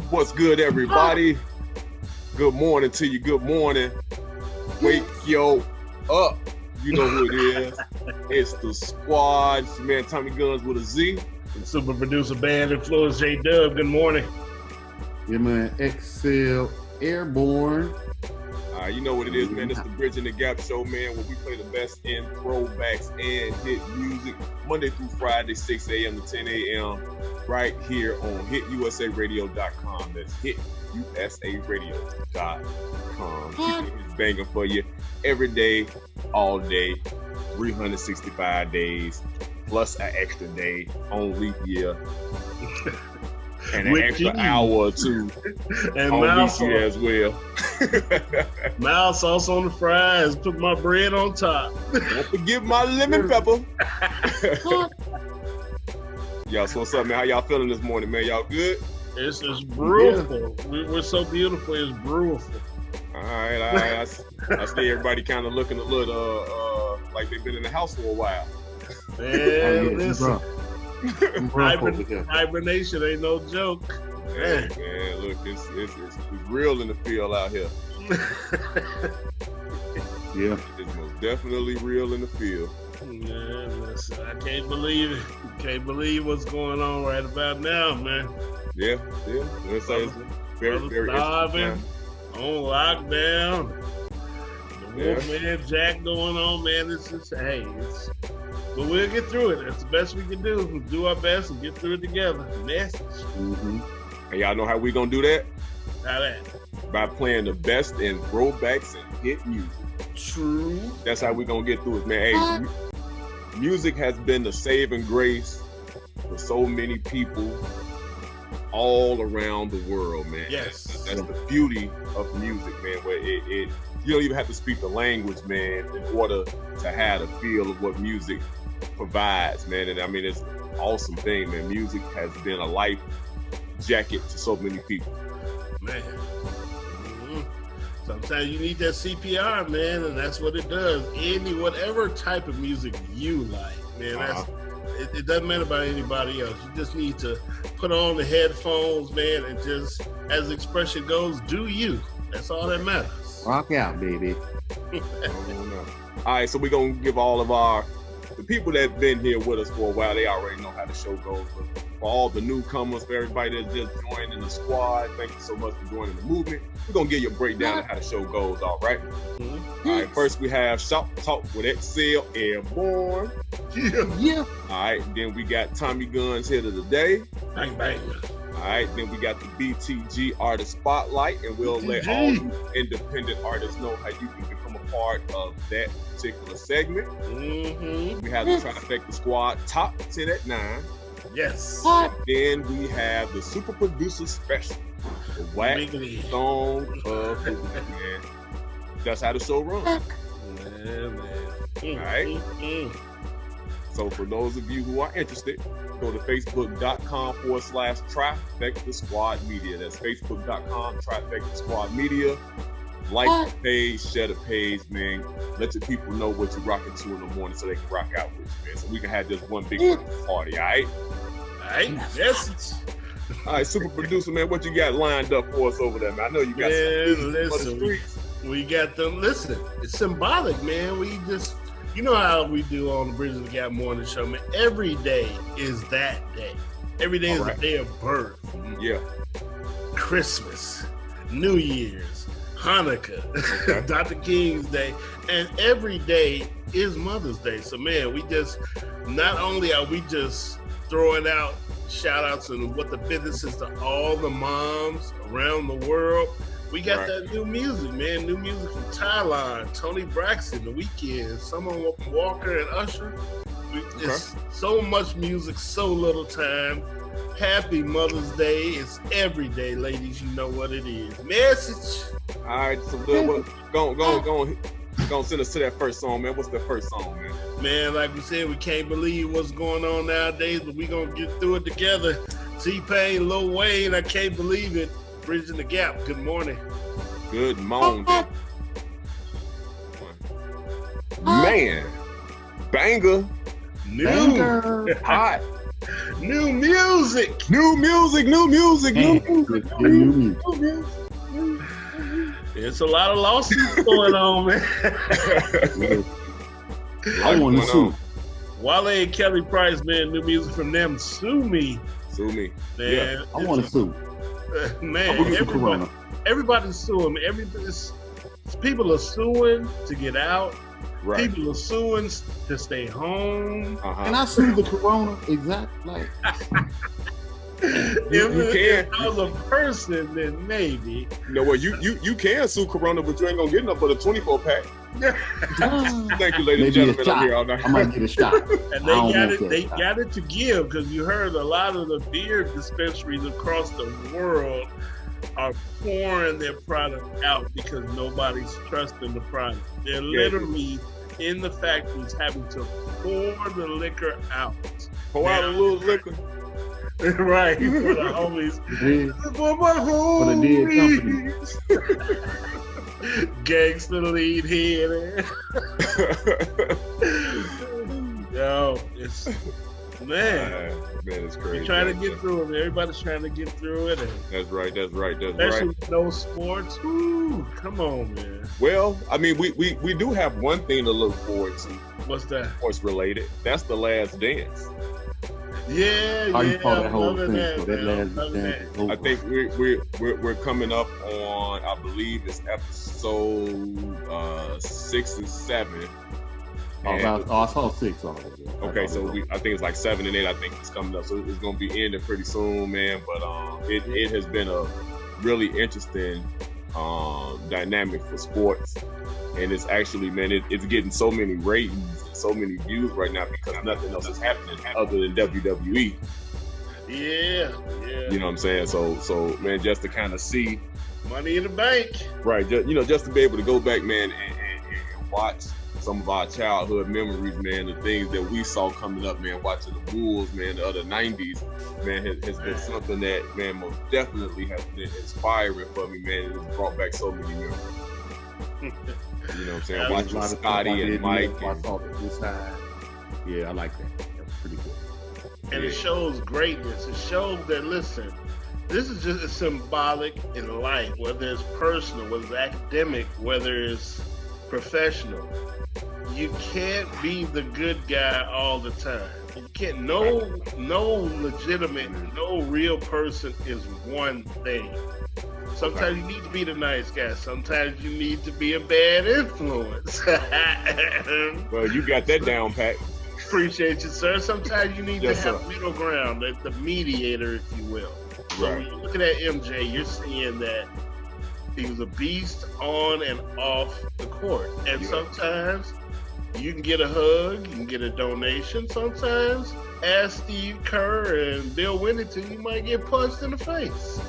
What's good, everybody? Good morning to you. Good morning. Wake yo up. You know who it is. It's the squad. It's your man Tommy Gunz with a Z. The super producer band influence J Dub. Good morning. Yeah, man. XCell Airborne. You know what it is, man. It's the Bridging the Gap show, man, where we play the best in throwbacks and hit music Monday through Friday, 6 a.m. to 10 a.m. right here on HitUSARadio.com. That's HitUSARadio.com. Keeping it banging for you every day, all day, 365 days, plus an extra day on leap year. And an extra hour or two and on leap year as well. Mild sauce on the fries. Put my bread on top. Don't forget my lemon pepper. Y'all, so what's up, man? How y'all feeling this morning, man? Y'all good? It's beautiful. Yeah. We're so beautiful. It's beautiful. All right. I see everybody kind of looking a little like they've been in the house for a while. Man, listen. Hibernation ain't no joke. Man, look, it's real in the field out here. Yeah, it's most definitely real in the field. Man, listen, I can't believe it. Can't believe what's going on right about now, man. Yeah. It's very starving, on lockdown. The Wolfman Jack going on, man. It's just but we'll get through it. That's the best we can do. We'll do our best and get through it together. Message. Mm-hmm. And y'all know how we gonna do that? How that? By playing the best in throwbacks and hit music. True. That's how we gonna get through it, man. Hey, music has been the saving grace for so many people all around the world, man. Yes. That's the beauty of music, man, where it you don't even have to speak the language, man, in order to have the feel of what music provides, man. And I mean, it's an awesome thing, man. Music has been a life jacket to so many people. Man. Mm-hmm. Sometimes you need that CPR, man, and that's what it does. Whatever type of music you like, man, it doesn't matter about anybody else. You just need to put on the headphones, man, and just, as the expression goes, do you. That's all that matters. Rock out, baby. All right, so we're going to give all of the people that have been here with us for a while, they already know how the show goes. But for all the newcomers, for everybody that's just joining the squad, thank you so much for joining the movement. We're going to give you a breakdown of how the show goes, all right? Mm-hmm. All right, first we have Shop Talk with XCell Airborne. Yeah. All right, then we got Tommy Gunz Hit of the Day. Bang, bang. All right, then we got the BTG Artist Spotlight, and we'll let all you independent artists know how you can become a part of that particular segment. Mm-hmm. We have the Trifecta Squad Top 10 at 9. Yes. And then we have the Super Producer Special, the Wack Song of the Week, man. That's how the show runs. Man. All right. Mm-hmm. So for those of you who are interested, go to facebook.com/Trifecta Squad Media. That's facebook.com/Trifecta Squad Media. Like the page, share the page, man. Let your people know what you're rocking to in the morning so they can rock out with you, man. So we can have just one big party, all right? All right, yes. All right, super producer, man, what you got lined up for us over there, man? I know you got some for the streets. We got them. Listen, it's symbolic, man. We just... You know how we do on the Bridging the Gap morning show, man. Every day is that day. Every day is a day of birth. Yeah. Christmas, New Year's, Hanukkah, Dr. King's Day, and every day is Mother's Day. So, man, not only are we just throwing out shout outs and what the business is to all the moms around the world, we got that new music, man. New music from Thailand, Tony Braxton, The Weeknd, Summer Walker, and Usher. It's so much music, so little time. Happy Mother's Day. It's every day, ladies. You know what it is. Message. All right, so go on, send us to that first song, man. What's the first song, man? Man, like we said, we can't believe what's going on nowadays, but we gonna get through it together. T-Pain, Lil Wayne, I can't believe it. Bridging the Gap. Good morning. Good morning. Man, banger. New. Hot. New music. New music. It's a lot of lawsuits going on, man. I want to sue. Wale and Kelly Price, man, new music from them. Sue me. Man. Yeah, I want to sue. Man, everybody's suing. People are suing to get out. Right. People are suing to stay home. Can I sue the corona? Exactly. Like, If I was a person, then maybe. You know what? You can sue Corona, but you ain't gonna get enough but a 24 pack. Thank you, ladies and gentlemen. I'm here all night. I might get a shot. And they got it to give, because you heard a lot of the beer dispensaries across the world are pouring their product out because nobody's trusting the product. They're literally in the factories having to pour the liquor out. Pour out a little liquor. Right, for the homies. For my homies. For the dead company. Gangster lead here. Yo, it's man, it's crazy. We're trying to get through it. Everybody's trying to get through it. And that's right. especially with no sports. Ooh, come on, man. Well, I mean, we do have one thing to look forward to. What's that? Sports related. That's The Last Dance. Yeah, How you call that whole loving thing? that, Last dance. I think we're coming up on, I believe it's episode 6 and 7. I saw 6 already. Okay, so I think it's like 7 and 8. I think it's coming up, so it's gonna be ending pretty soon, man. But it has been a really interesting dynamic for sports, and it's actually, man, it's getting so many ratings and so many views right now because nothing else is happening other than WWE. Yeah. You know what I'm saying? So man, just to kind of see Money in the Bank. Right, just to be able to go back, man, and watch some of our childhood memories, man, the things that we saw coming up, man, watching the Bulls, man, the other 90s, man, has been something that, man, most definitely has been inspiring for me, man. It's brought back so many memories. You know what I'm saying? Watching Scotty and Mike. I saw this side. Yeah, I like that. That's pretty good. And it shows greatness. It shows that, listen, this is just as symbolic in life, whether it's personal, whether it's academic, whether it's professional. You can't be the good guy all the time. You can't. No legitimate, no real person is one thing. Sometimes you need to be the nice guy. Sometimes you need to be a bad influence. Well, you got that down, Pat. Appreciate you, sir. Sometimes you need to have middle ground, the mediator, if you will. So when you're looking at MJ, you're seeing that he was a beast on and off the court. And sometimes you can get a hug, you can get a donation. Sometimes, as Steve Kerr and Bill Winnington, you might get punched in the face.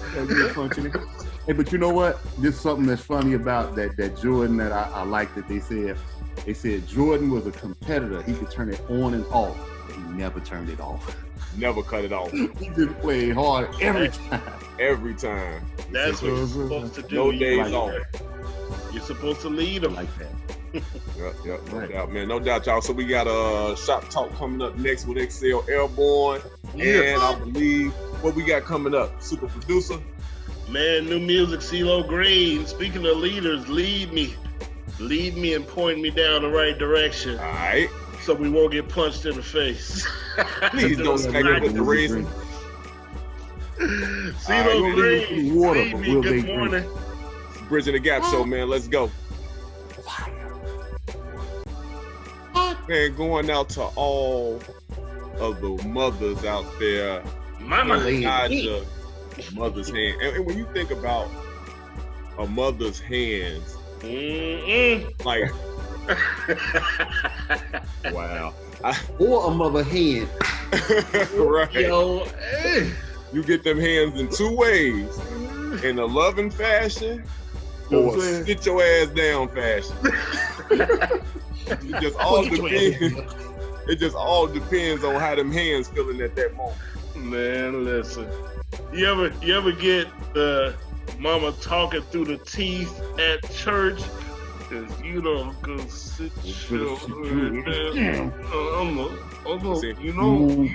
Hey, but you know what? This is something that's funny about that Jordan that I like that they said. They said Jordan was a competitor. He could turn it on and off, but he never turned it off. Never cut it off. He just played hard every time. Every time. That's what you're supposed to do. No days off. You're supposed to lead them. Like that. Yep, no doubt, man. No doubt, y'all. So we got a shop talk coming up next with XCell Airborne. And I believe what we got coming up, super producer. Man, new music, CeeLo Green. Speaking of leaders, lead me and point me down the right direction. All right. So we won't get punched in the face. Please don't smack it with the raisin. CeeLo Green, lead me. Good morning. Bridging the Gap show, man. Let's go. Man, going out to all of the mothers out there. Mama, mother's hand. And when you think about a mother's hands, like, wow. Or a mother hand. Right. Yo, You get them hands in two ways. In a loving fashion or a sit your ass down fashion. It just all depends on how them hands feeling at that moment. Man, listen. You ever get the mama talking through the teeth at church Cause you don't go sit your Damn. I'm See? move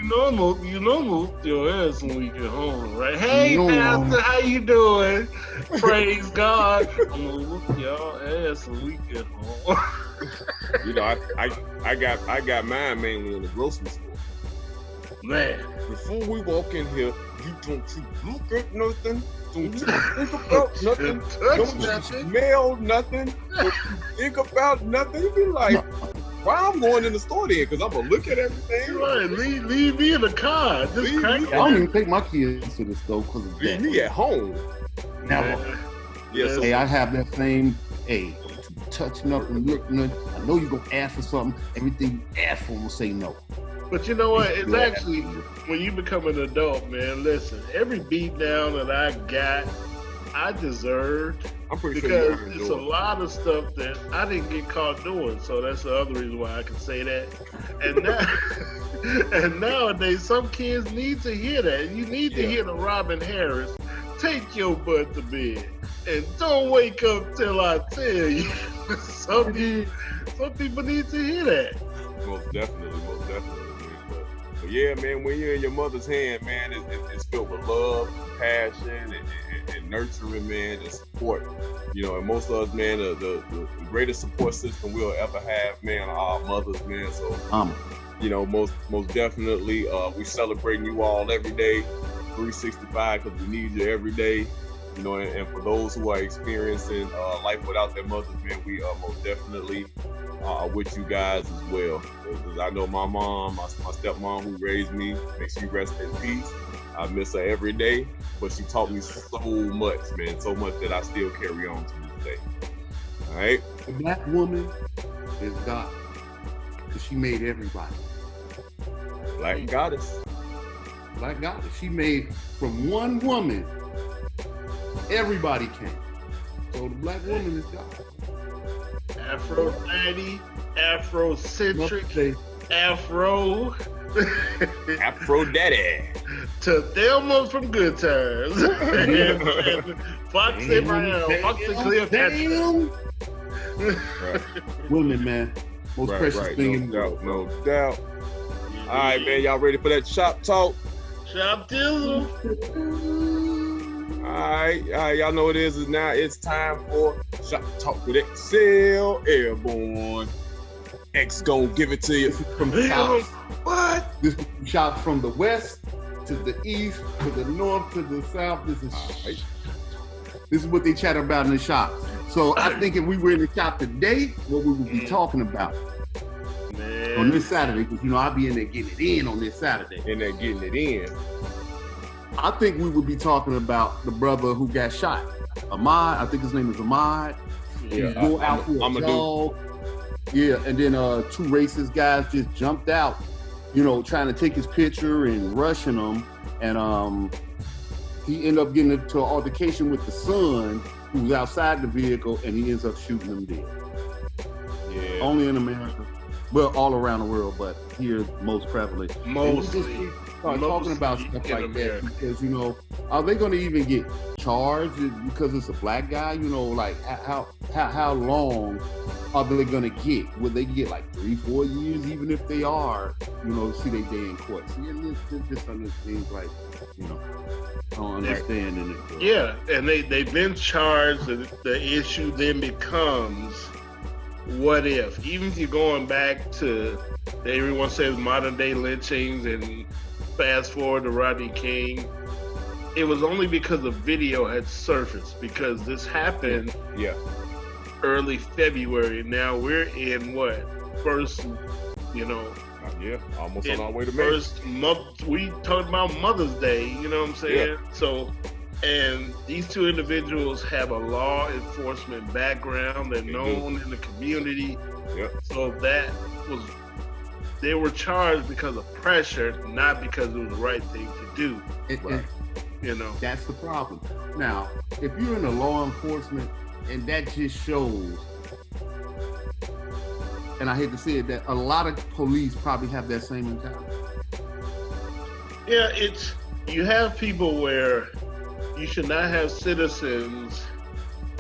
your ass when we get home, right? Hey, No. Pastor, how you doing? Praise God. I'm gonna whoop y'all ass when we get home. You know, I got mine mainly in the grocery store. Man, Before we walk in here, you look at nothing. Don't you think about nothing. Don't you smell nothing. Don't you think about nothing. You be like, why I'm going in the store then? Because I'm going to look at everything. right, leave me in the car. Just Leave crack me- I don't even take my kids to the store because of Leave that. me at home. Never. Yeah, so Hey, I have that same, hey, don't you touch nothing, look nothing. I know you're going to ask for something. Everything you ask for, I'm going to say no. But you know what? It's Yeah. actually, when you become an adult, man, listen, every beat down that I got, I deserved. I'm pretty sure Because you're it's a lot of stuff that I didn't get caught doing. So that's the other reason why I can say that. And now, and nowadays, some kids need to hear that. You need to hear the Robin Harris, take your butt to bed. And don't wake up till I tell you. Some people need to hear that. Most definitely, man. But yeah, man, when you're in your mother's hand, man, it's filled with love, compassion, and nurturing, man, and support. You know, and most of us, man, the greatest support system we'll ever have, man, are our mothers, man. So, you know, most definitely, we celebrating you all every day, 365, because we need you every day. You know, and for those who are experiencing life without their mothers, man, we are most definitely with you guys as well. Because I know my mom, my stepmom who raised me, may she rest in peace. I miss her every day, but she taught me so much, man, so much that I still carry on to this day. All right? The black woman is God. Because she made everybody. Black goddess. Black goddess. She made from one woman, everybody came. So the black woman is God. Aphrodite, Afrocentric, Afro. Afro-daddy. to Thelma from Good Times. and Foxy Brown, Foxy Cleopatra. Damn. Right. Women, man. Most precious Right. thing in the No world. doubt, no doubt. All right, man. Y'all ready for that shop talk? Shop Dizzle. All right. Y'all know what it is now. It's time for Shop Talk with XCell Airborne. X gon' give it to you. This is from shops. What? This is from shops from the west to the east to the north to the south. This is Alright. this is what they chat about in the shops. So I think if we were in the shop today, what we would be talking about Man. on this Saturday, because you know I'll be in there getting it in on this Saturday. And they're getting it in. I think we would be talking about the brother who got shot. Ahmad, I think his name is Ahmad. Yeah, He's going out for a I'm a jog. Yeah, and then two racist guys just jumped out, you know, trying to take his picture and rushing him. And he ended up getting into an altercation with the son who was outside the vehicle, and he ends up shooting him dead. Yeah. Only in America. Well, all around the world, but here most prevalent. And we just Mostly. start talking about Mostly stuff in like America. that because, you know, are they going to even get charged because it's a black guy? You know, like how long are they going to get? Will they get like 3-4 years, even if they are, you know, see they day in court? See, this other things like, you know, I don't understand in it. Yeah, and they've been charged. The issue then becomes, what if? Even if you're going back to, everyone says modern day lynchings and fast forward to Rodney King, it was only because the video had surfaced, because this happened Yeah. early February. Now we're in what? First, you know, Yeah. Almost in on our way to May. first month. We talked about Mother's Day, you know what I'm saying? So, and these two individuals have a law enforcement background. They're known in the community. Yep. So that was, they were charged because of pressure, not because it was the right thing to do. And You know, that's the problem. Now, if you're in the law enforcement, and that just shows, and I hate to say it, that a lot of police probably have that same mentality. yeah, you have people where you should not have citizens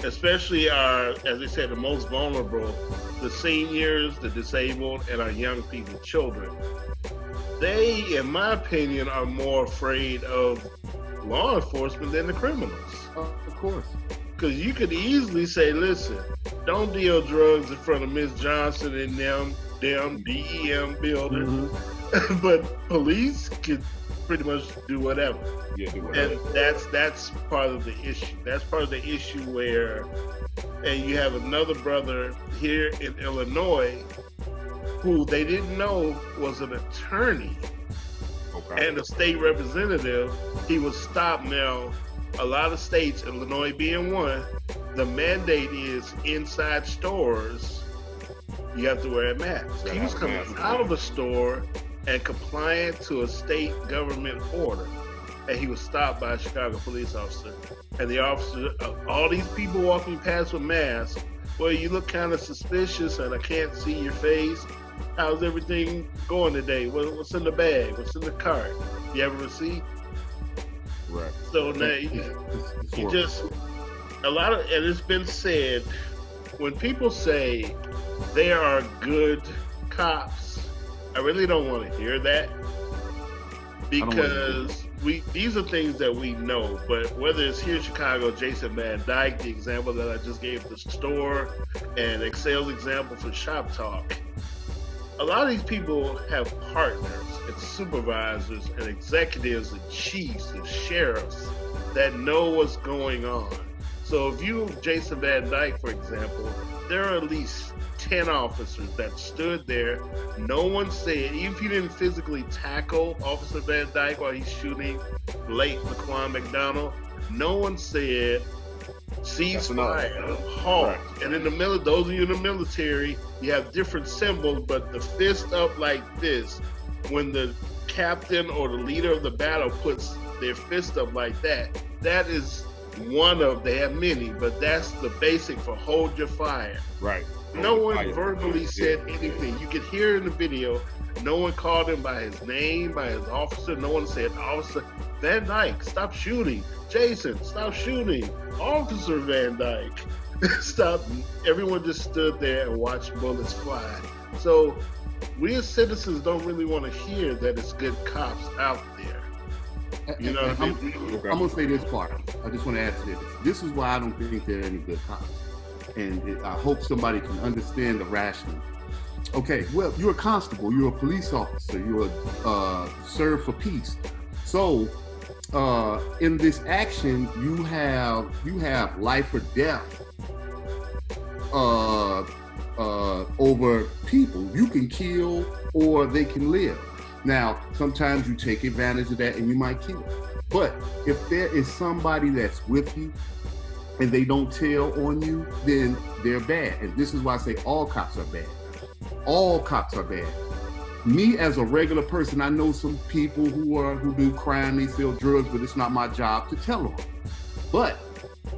especially our, as they said, the most vulnerable, the seniors, the disabled, and our young people, children. They, in my opinion, are more afraid of law enforcement than the criminals. Of course. Because you could easily say, listen, don't deal drugs in front of Miss Johnson and them DEM building. Mm-hmm. But police could pretty much do whatever. Yeah, do whatever. And that's part of the issue. That's part of the issue where, and you have another brother here in Illinois who they didn't know was an attorney and a state representative. He was stopped. Now, a lot of states, Illinois being one, the mandate is inside stores, you have to wear a mask. He was coming out of a store and compliant to a state government order. And he was stopped by a Chicago police officer. And the officer, all these people walking past with masks, well, you look kind of suspicious and I can't see your face. How's everything going today? What's in the bag? What's in the cart? You have a receipt? Right. So now you just, a lot of, and it's been said, when people say there are good cops, I really don't want to hear that, because these are things that we know. But whether it's here in Chicago, Jason Van Dyke, the example that I just gave the store, and XCell's example for Shop Talk, a lot of these people have partners and supervisors and executives and chiefs and sheriffs that know what's going on. So if you, Jason Van Dyke, for example, there are at least 10 officers that stood there. No one said, even if you didn't physically tackle Officer Van Dyke while he's shooting late Laquan McDonald, no one said, cease fire, halt. Right. And in the military, those of you in the military, you have different symbols, but the fist up like this, when the captain or the leader of the battle puts their fist up like that, that is one of, they have many, but that's the basic for hold your fire. Right. No one verbally said anything. You could hear in the video, no one called him by his name, by his officer. No one said, Officer Van Dyke, stop shooting. Jason, stop shooting. Officer Van Dyke, stop. Everyone just stood there and watched bullets fly. So we as citizens don't really want to hear that it's good cops out there. You know what I mean? I'm going to say this part. I just want to add to this. This is why I don't think there are any good cops. And I hope somebody can understand the rationale. Okay, well, you're a constable, you're a police officer, you're serve for peace. So in this action, you have life or death over people. You can kill or they can live. Now, sometimes you take advantage of that and you might kill. But if there is somebody that's with you and they don't tell on you, then they're bad. And this is why I say all cops are bad. All cops are bad. Me as a regular person, I know some people who do crime, they sell drugs, but it's not my job to tell on them. But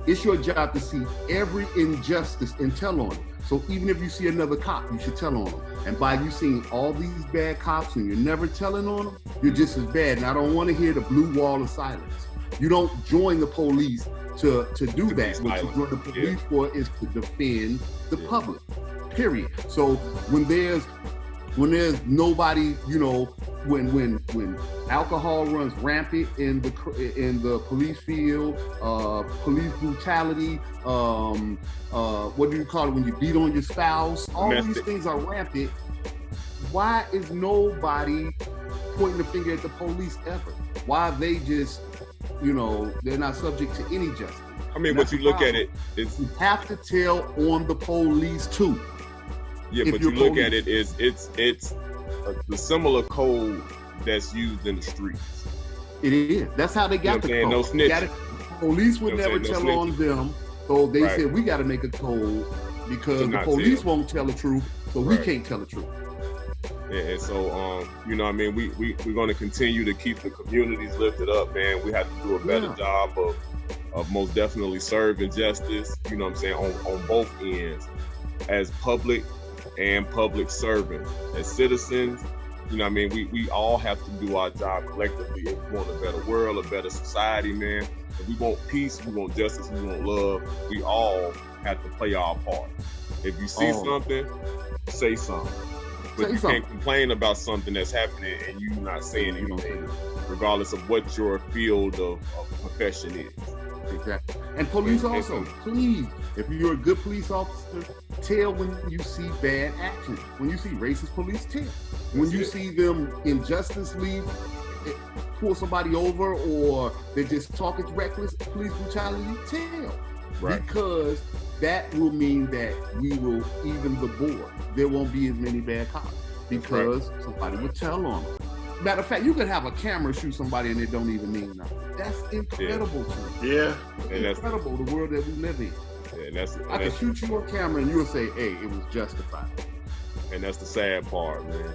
it's your job to see every injustice and tell on them. So even if you see another cop, you should tell on them. And by you seeing all these bad cops and you're never telling on them, you're just as bad. And I don't want to hear the blue wall of silence. You don't join the police to do that. What you join the police for is to defend the public, period. So when there's nobody, you know, when alcohol runs rampant in the police field, police brutality, what do you call it when you beat on your spouse? All these things are rampant. Why is nobody pointing the finger at the police ever? Why are they just, you know, they're not subject to any justice? I mean, but you look at it, it's, you have to tell on the police too. Yeah, but you look at it, it's the similar code that's used in the streets. It is. That's how they got the code. No snitching. Police would never tell on them, so they said we got to make a code because the police won't tell the truth, so we can't tell the truth. Yeah, and so you know what I mean, we're going to continue to keep the communities lifted up, man. We have to do a better job of most definitely serving justice, you know what I'm saying, on both ends, as public and public servants, as citizens You know what I mean? We all have to do our job collectively if we want a better world, a better society, man. If we want peace, we want justice, we want love, we all have to play our part. If you see something, say something. But you can't complain about something that's happening and you not saying anything, regardless of what your field of profession is. Exactly. And police also, please, if you're a good police officer, tell when you see bad action. When you see racist police, tell. When you see them injustice-leave, pull somebody over, or they're just talking reckless police brutality, tell. Right. Because that will mean that we will even the board. There won't be as many bad cops because somebody will tell on them. Matter of fact, you could have a camera shoot somebody and it don't even mean nothing. That's incredible to me. Yeah. It's incredible, the world that we live in. Yeah, I can shoot you on camera and you'll say, hey, it was justified. And that's the sad part, man.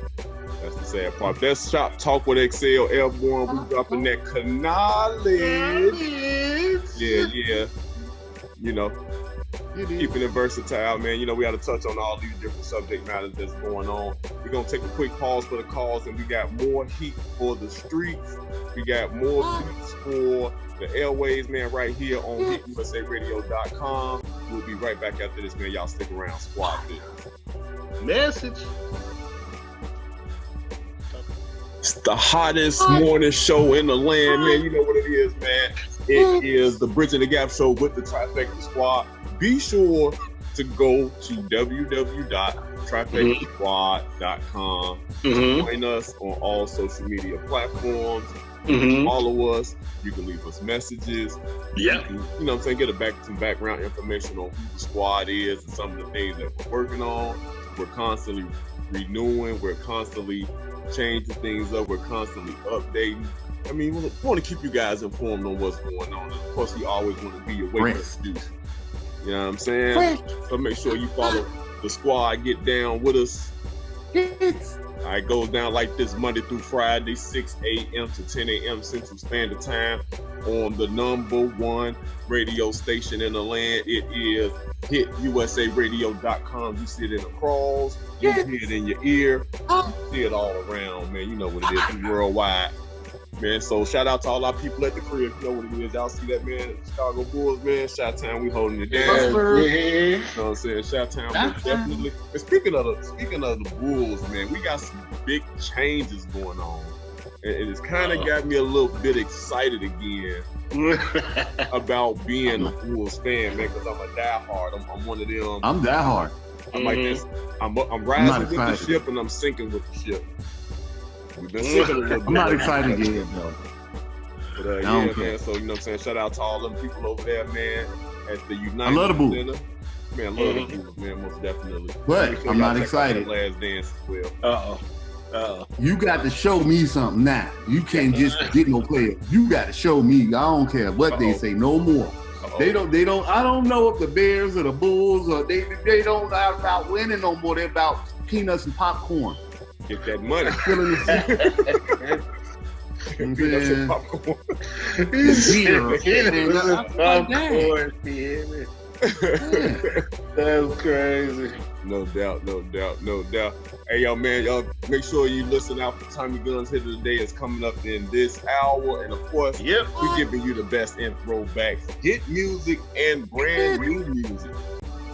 That's the sad part. That's Shop Talk with XCell Airborne. We dropping that knowledge. Yeah. You know, keeping it versatile, man. You know, we got to touch on all these different subject matters that's going on. We're going to take a quick pause for the calls, and we got more heat for the streets. We got more beats for the airways, man, right here on HitUSARadio.com. We'll be right back after this, man. Y'all stick around. Squad business. Message. It's the hottest morning show in the land, man. You know what it is, man. It is the Bridging the Gap show with the Trifecta Squad. Be sure to go to www.trifectasquad.com. Join us on all social media platforms. Follow us. You can leave us messages. Yeah. You know what I'm saying? Get some background information on who the squad is and some of the things that we're working on. We're constantly renewing. We're constantly changing things up. We're constantly updating. I mean, we want to keep you guys informed on what's going on. And of course, we always want to be your way to do. You know what I'm saying? So make sure you follow the squad. Get down with us. All right, goes down like this Monday through Friday, 6 a.m. to 10 a.m. Central Standard Time on the #1 radio station in the land. It is HitUSARadio.com. You see it in the crawls. You see it in your ear. You see it all around, man. You know what it is. It's worldwide. Man, so shout out to all our people at the crib. You know what it is. Y'all see that, man? Chicago Bulls, man. Shout Town, we holding it down. You know what I'm saying? Shout Town, definitely. And speaking of the Bulls, man, we got some big changes going on. And it's kind of got me a little bit excited again about being a Bulls fan, man, because I'm a diehard. I'm one of them. I'm diehard. I'm like this. I'm rising with the ship and I'm sinking with the ship. We've been sinking a little bit. I'm not excited yet, though. But yeah, man. So, you know what I'm saying? Shout out to all them people over there, man, at the United I love the Bulls. Center. Man, I love the Bulls, man, most definitely. But I'm not excited. Last dance as well. You got to show me something now. You can't just get no players. You got to show me. I don't care what they say, no more. They don't. I don't know if the Bears or the Bulls or they don't about winning no more. They're about peanuts and popcorn. Get that money. Peanuts and popcorn. That's crazy. No doubt. Hey, yo, man, y'all make sure you listen out for Tommy Gunz Hit of the Day. It's coming up in this hour. And of course, we're giving you the best in throwbacks, hit music, and brand new music.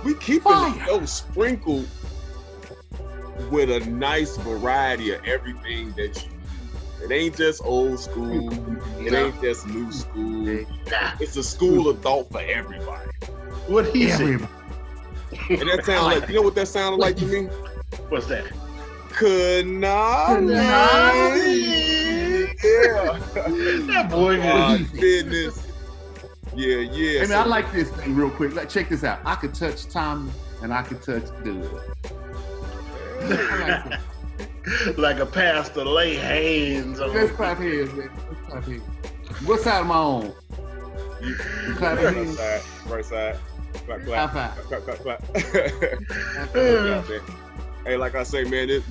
We keeping the show sprinkled with a nice variety of everything that you need. It ain't just old school. It ain't just new school. It's a school of thought for everybody. What he said. And that sounds like, you know what that sounded like to me? What's that? Knowledge. Yeah. That boy business. Yeah. Hey, man, I like this thing real quick. Like, check this out. I could touch Tommy and I could touch Doug. I like that. Like a pastor, lay hands on. Let's clap hands, man. Let's clap hands. What side am I on? You clap hands. Right side. Clap. Hey, like I say, man, this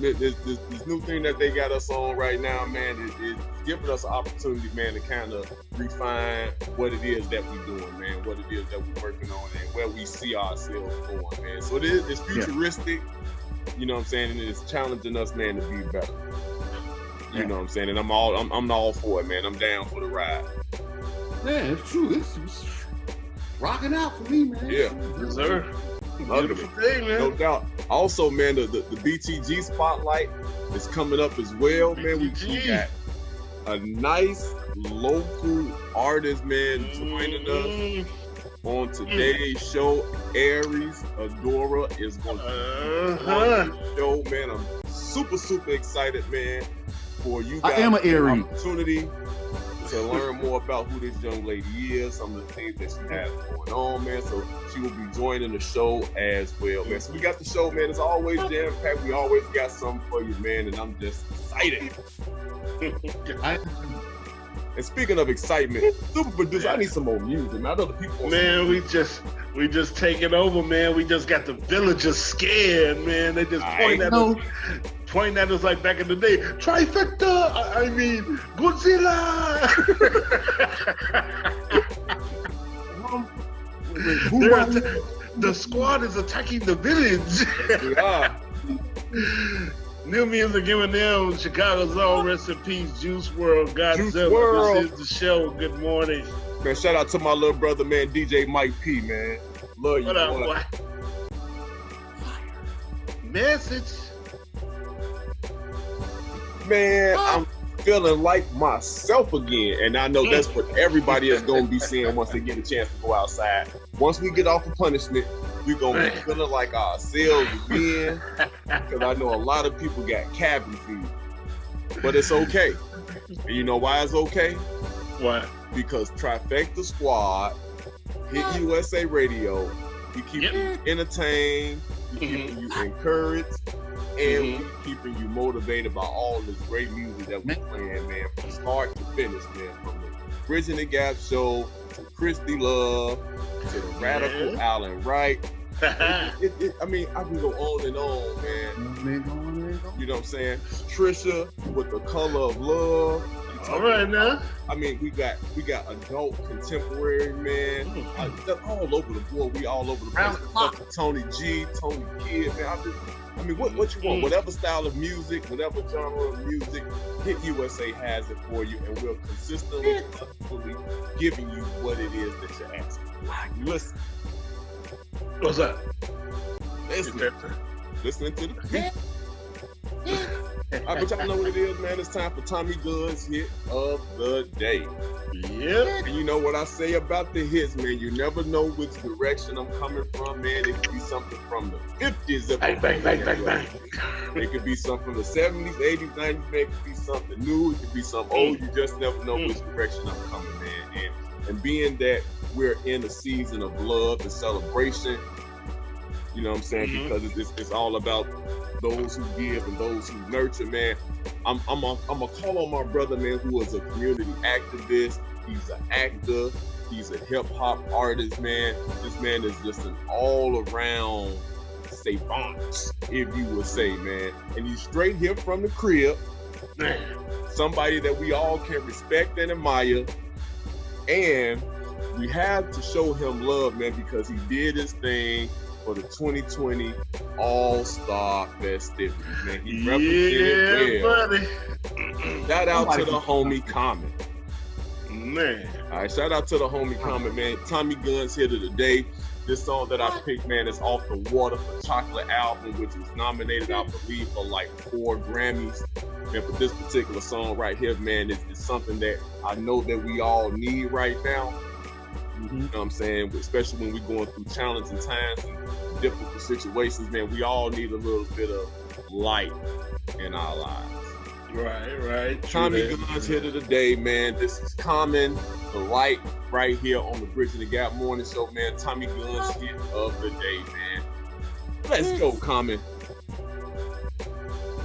new thing that they got us on right now, man, is giving us an opportunity, man, to kind of refine what it is that we're doing, man, what it is that we're working on, and where we see ourselves going, man. So it's futuristic, you know what I'm saying, and it's challenging us, man, to be better. You know what I'm saying? And I'm all for it, man. I'm down for the ride. Yeah, it's true. It's rocking out for me, man. Yeah. Yes, sir. Beautiful thing, man. No doubt. Also, man, the BTG spotlight is coming up as well, man. We got a nice local artist, man, joining us on today's show. Aries Adora is going to be on the show, man. I'm super excited, man, for you guys. I am an Aries. Opportunity to learn more about who this young lady is, some of the things that she has going on, man. So she will be joining the show as well, man. So we got the show, man. It's always jam-packed. We always got something for you, man, and I'm just excited. And speaking of excitement, super producer, I need some more music, man. I know the people. Man, we just taking over, man. We just got the villagers scared, man. They just pointing at us like back in the day. Trifecta! I mean, Godzilla! The squad is attacking the village. We are. New music, Eminem, Chicago's own, rest in peace, Juice WRLD, Godzilla. WRLD. This is the show. Good morning. Man, shout out to my little brother, man, DJ Mike P, man. Love you, What up, boy. boy? Message. Man, I'm feeling like myself again. And I know that's what everybody is going to be seeing once they get a chance to go outside. Once we get off the punishment, we're going to be feeling like ourselves again. Because I know a lot of people got cabin fever. But it's okay. And you know why it's okay? What? Because Trifecta Squad, Hit USA Radio, we keep you entertained, we keeping you encouraged, and we keeping you motivated by all this great music that we're playing, man, from start to finish, man, from the Bridging the Gap show to Christy Love to the Radical Allen Wright. I mean, I can go on and on, man. You know what I'm saying? Trisha with The Color of Love. All right now. I mean, we got adult contemporary, man. All over the board. We all over the place. Tony G, Tony Kidd, man. I mean, what you want? Whatever style of music, whatever genre of music, Hit USA has it for you, and we're consistently giving you what it is that you're asking. Listen. What's that? Listening to the beat. But y'all know what it is, man. It's time for Tommy Gunz Hit of the Day. Yep. And you know what I say about the hits, man. You never know which direction I'm coming from, man. It could be something from the 50s. Bang, bang, bang, bang, bang. It could be something from the 70s, 80s, 90s, man. It could be something new. It could be something old. You just never know which direction I'm coming, man. And being that we're in a season of love and celebration, you know what I'm saying? Because it's all about those who give and those who nurture, man. I'm gonna call on my brother, man, who is a community activist. He's an actor. He's a hip hop artist, man. This man is just an all around savant, if you would say, man. And he's straight here from the crib. Man, somebody that we all can respect and admire. And we have to show him love, man, because he did his thing for the 2020 All-Star festivities, man. He represented well. Buddy. Shout out to the homie Common. Man. All right, shout out to the homie Common, man. Tommy Gunz Hit of the Day. This song that I picked, man, is off the Water for Chocolate album, which was nominated, I believe, for like 4 Grammys. And for this particular song right here, man, it's something that I know that we all need right now. You know what I'm saying? Especially when we're going through challenging times and difficult situations, man, we all need a little bit of light in our lives. Right. Tommy Gunz Hit of the Day, man. This is Common, the light right here on the Bridging the Gap Morning Show, man. Tommy Gunz Hit of the Day, man. Let's go, Common.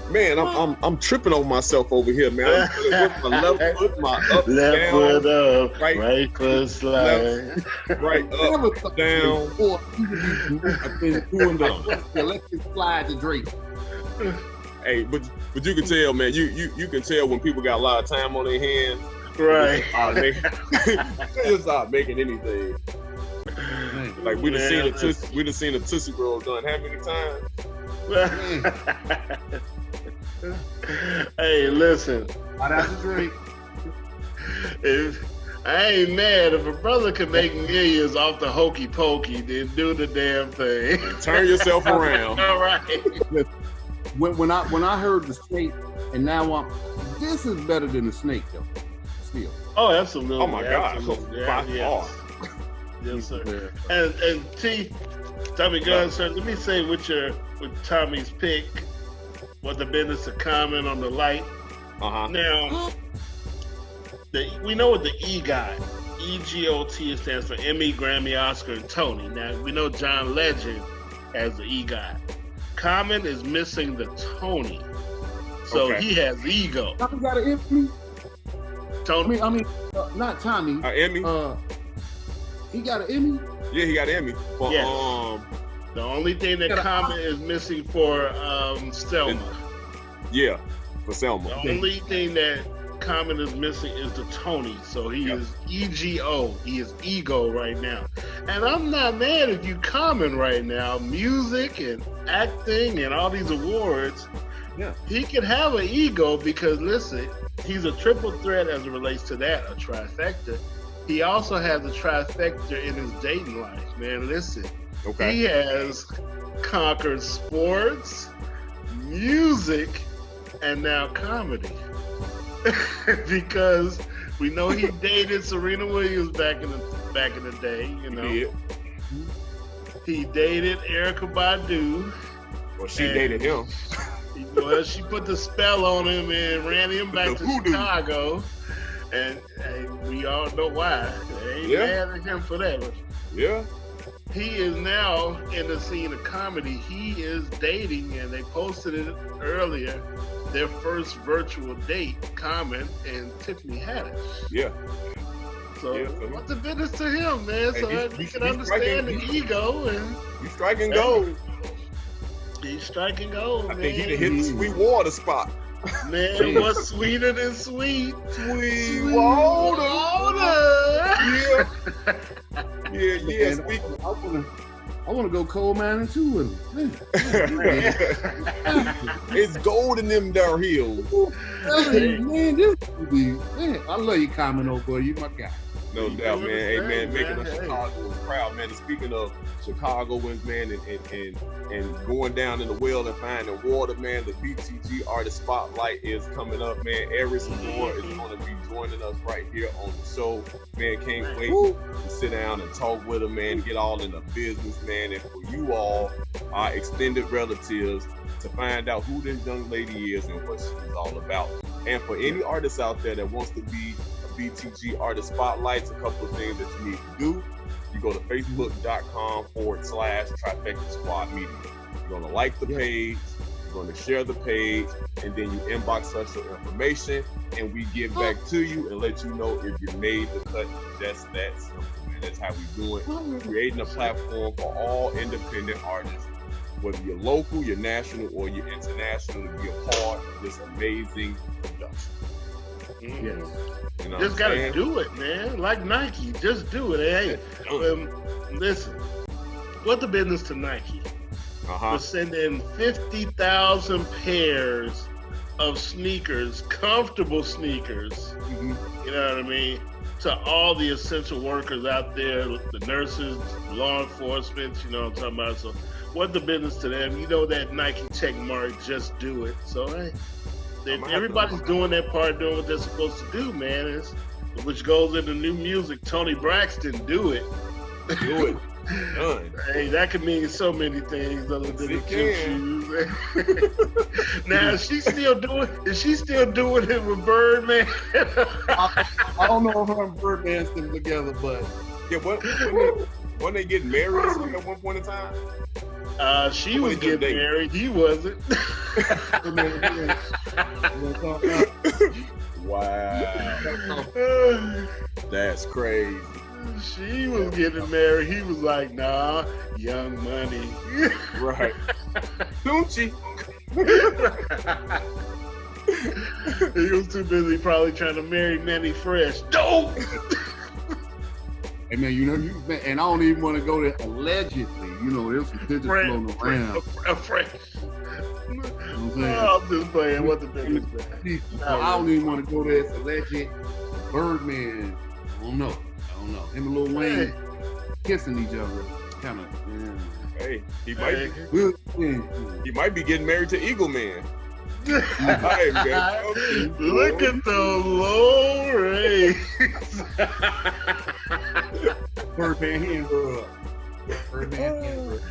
Man, I'm tripping over myself over here, man. I'm my left foot, my up, left down, foot up, right foot slide, right up, down. I've been doing the electric slide to Drake. Hey, but you can tell, man. You can tell when people got a lot of time on their hands. Right. They just start making anything. Like we done seen a Tootsie Roll done how many times? Hey, listen. I'd have to drink. I ain't mad if a brother can make millions off the hokey pokey, then do the damn thing. Turn yourself around. All right. When I heard the snake, and now this is better than the snake though. Still. Oh, absolutely. Oh my God. Absolutely. By Yes. far. Yes, sir. And T, Tommy Gunz, sir, let me say with Tommy's pick, what the business to comment on the light. Uh-huh. Now, we know what the E got. EGOT stands for Emmy, Grammy, Oscar, and Tony. Now, we know John Legend has the EGOT. Common is missing the Tony. So Okay. he has ego. Tommy got an Emmy. Tony, Not Tommy. Emmy? He got an Emmy. Yeah, he got an Emmy. For, Yes. The only thing that Common is missing for Selma. Yeah, for Selma. The only thing that Common is missing is the Tony. So he is EGO. He is ego right now. And I'm not mad if you Common right now. Music and acting and all these awards. Yeah. He can have an ego because, listen, he's a triple threat as it relates to that, a trifecta. He also has a trifecta in his dating life, man. Listen, Okay. he has conquered sports, music, and now comedy. Because we know he dated Serena Williams back in the day, you know. Yeah. He dated Erykah Badu. Well, she dated him. Well, she put the spell on him and ran him back to Chicago. And we all know why. They ain't mad at him for that. Yeah. He is now in the scene of comedy. He is dating, and they posted it earlier, their first virtual date, Common and Tiffany Haddish. Yeah. So what's the business to him, man? So we can understand the ego. And he's striking gold. He's striking gold, man. I think he can hit the sweet water spot. Man, what's sweeter than sweet? Sweet water. Yeah. Yeah. I want to go coal mining too with him. It's gold in them down hills. Man, I love you, Common, old boy. You my guy. No doubt, man. Hey, man, making us Chicagoans proud, man. And speaking of Chicagoans, man, and going down in the well and finding water, man, the BTG Artist Spotlight is coming up, man. Every Sadora is going to be joining us right here on the show. Man, can't wait to sit down and talk with them, man, get all in the business, man. And for you all, our extended relatives, to find out who this young lady is and what she's all about. And for any artist out there that wants to be BTG Artist Spotlights, a couple of things that you need to do. You go to facebook.com/Trifecta Squad Media. You're going to like the page, you're going to share the page, and then you inbox us your information, and we get back to you and let you know if you made the cut. Just that simple, man. That's how we do it. Creating a platform for all independent artists, whether you're local, you're national, or you're international, to be a part of this amazing production. Yes. You know just gotta do it, man. Like Nike, just do it. Hey, listen, what the business to Nike? We're sending 50,000 pairs of sneakers, comfortable sneakers. You know what I mean? To all the essential workers out there, the nurses, law enforcement. You know what I'm talking about? So, what the business to them? You know that Nike check mark. Just do it. So, hey. Everybody's doing their part, doing what they're supposed to do, man. Which goes into new music. Tony Braxton, do it. Do it. Done. Hey, that could mean so many things other than the gym shoes. Now, is she still doing it with Birdman? I don't know if her and Birdman still together, but yeah, when they get married at one point in time? She was getting married. He wasn't. Wow. That's crazy. She was getting married. He was like, nah, Young Money. Right. Tunchi. He was too busy probably trying to marry Manny Fresh. Dope! Hey man, and I don't even want to go there allegedly. There's some pictures floating around. A Fresh. what I'm saying? I'm just playing. What the difference, man? I don't even want to go there. It's a legend. Birdman. I don't know. Him and Lil Wayne kissing each other. Kind of. Hey, he might be getting married to Eagle Man. Hey, man. Look at the low race. Birdman hand rub. Birdman hand rub.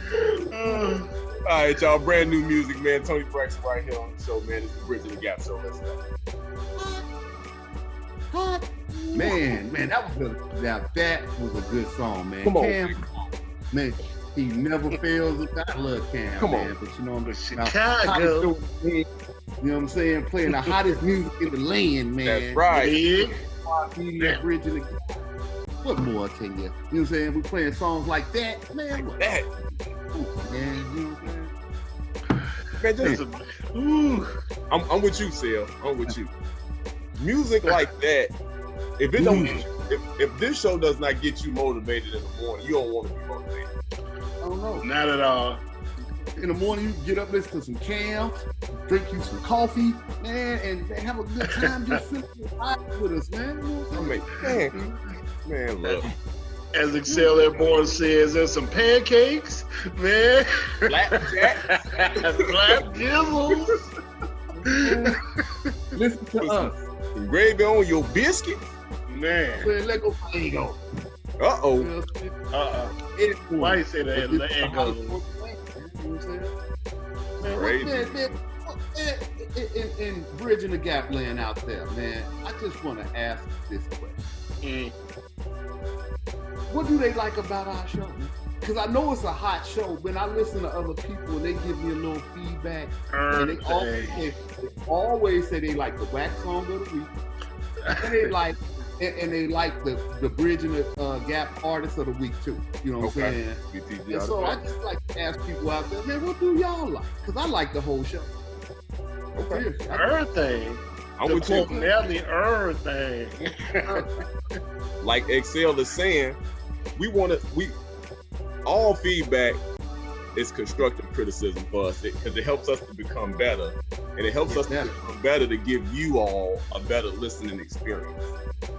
All right, y'all. Brand new music, man. Tony Braxton right here on the show, man. It's the Bridging the Gap show. Let's go. Man, that was a good song, man. Come on, Cam, man, he never fails. I love Cam, Come man. on. But you know, I'm Chicago. you know what I'm saying? Playing the hottest music in the land, man. That's right. Media, Bridging the Gap. What more can you? You know what I'm saying? We playing songs like that, man. Like that. Ooh, man, you know what I'm saying? Man, I'm with you, Sil. I'm with you. Music like that, if it don't, if this show does not get you motivated in the morning, you don't want to be motivated. I don't know. Not at all. In the morning, you get up, listen to some Cam, drink you some coffee, man, and have a good time just sitting with us, man. You know what I'm saying? Man, look. As XCell Airborne says, there's some pancakes, man. Flapjacks. Flap jizzles. Listen to us. Some gravy on your biscuit. Man. Lego Lego. Uh-oh. You know what I'm saying? Why you say that? Lego. In Bridging the Gap land out there, man, I just want to ask this question. What do they like about our show? Because I know it's a hot show, but I listen to other people and they give me a little feedback. And they always say they like the Wack song of the week. And they like the Bridging the Gap artist of the week too. You know what I'm saying? And so I just like to ask people out there, man, what do y'all like? Because I like the whole show. Okay. Everything. I'm with you. Nelly, everything. Like XCell is saying, all feedback is constructive criticism for us because it helps us to become better, and it helps us to become better to give you all a better listening experience.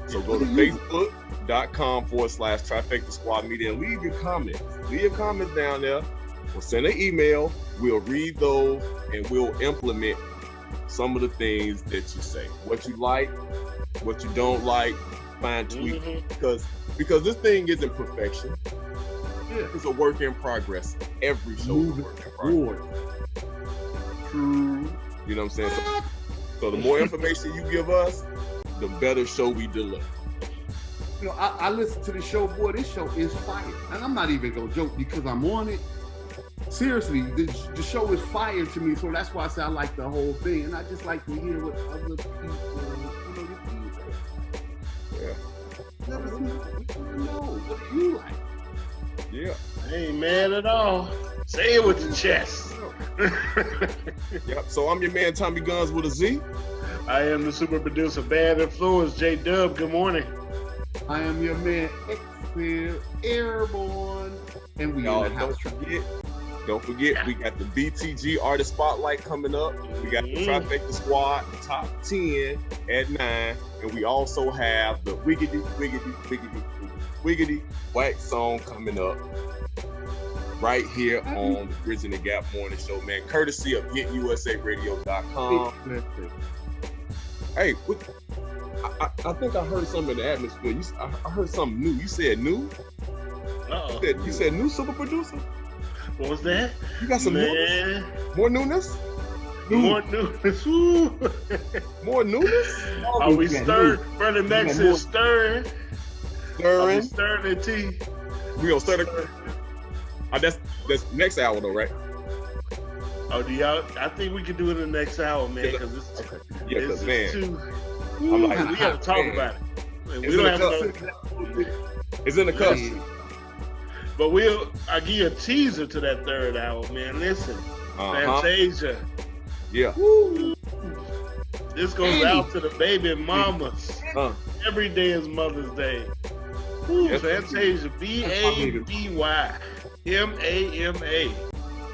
So go to facebook.com/Trifecta Squad Media and leave your comments. Leave your comments down there. We'll send an email. We'll read those and we'll implement some of the things that you say. What you like, what you don't like, fine tweak. Because this thing isn't perfection. Yeah. It's a work in progress. Every show is a work in progress. True. You know what I'm saying? So the more information you give us, the better show we deliver. You know, I listen to the show, boy, this show is fire. And I'm not even gonna joke because I'm on it. Seriously, the show is fire to me, so that's why I say I like the whole thing. And I just like to hear what other people, Yeah. Let us know. What do you like? Yeah. I ain't mad at all. Say it with your chest. Yep. So I'm your man, Tommy Gunz with a Z. I am the super producer, Bad Influence, J-Dub. Good morning. I am your man, XCell Airborne. And we Y'all, in the house. Don't forget, we got the BTG Artist Spotlight coming up. We got the Trifecta Squad, the top 10 at 9. And we also have the Wiggity Wack song coming up right here on the Bridging the Gap Morning Show, man. Courtesy of GetUSARadio.com. Hey, I think I heard something in the atmosphere. I heard something new. You said new? Uh-oh. You said new super producer? What was that? You got some newness? More newness? More newness. Woo. More newness? Are we stirring? Brother Max is stirring. Stirring? Stirring the tea. We gonna stir the... That's next hour though, right? Oh, do y'all? I think we can do it in the next hour, man. Because it's man. Too, I'm like, we gotta talk about it. We don't have to. It's in the cup. But I'll give you a teaser to that third hour, man. Listen, Fantasia. Yeah. Woo. This goes out to the baby mamas. Every day is Mother's Day. Woo, Fantasia, BABY MAMA.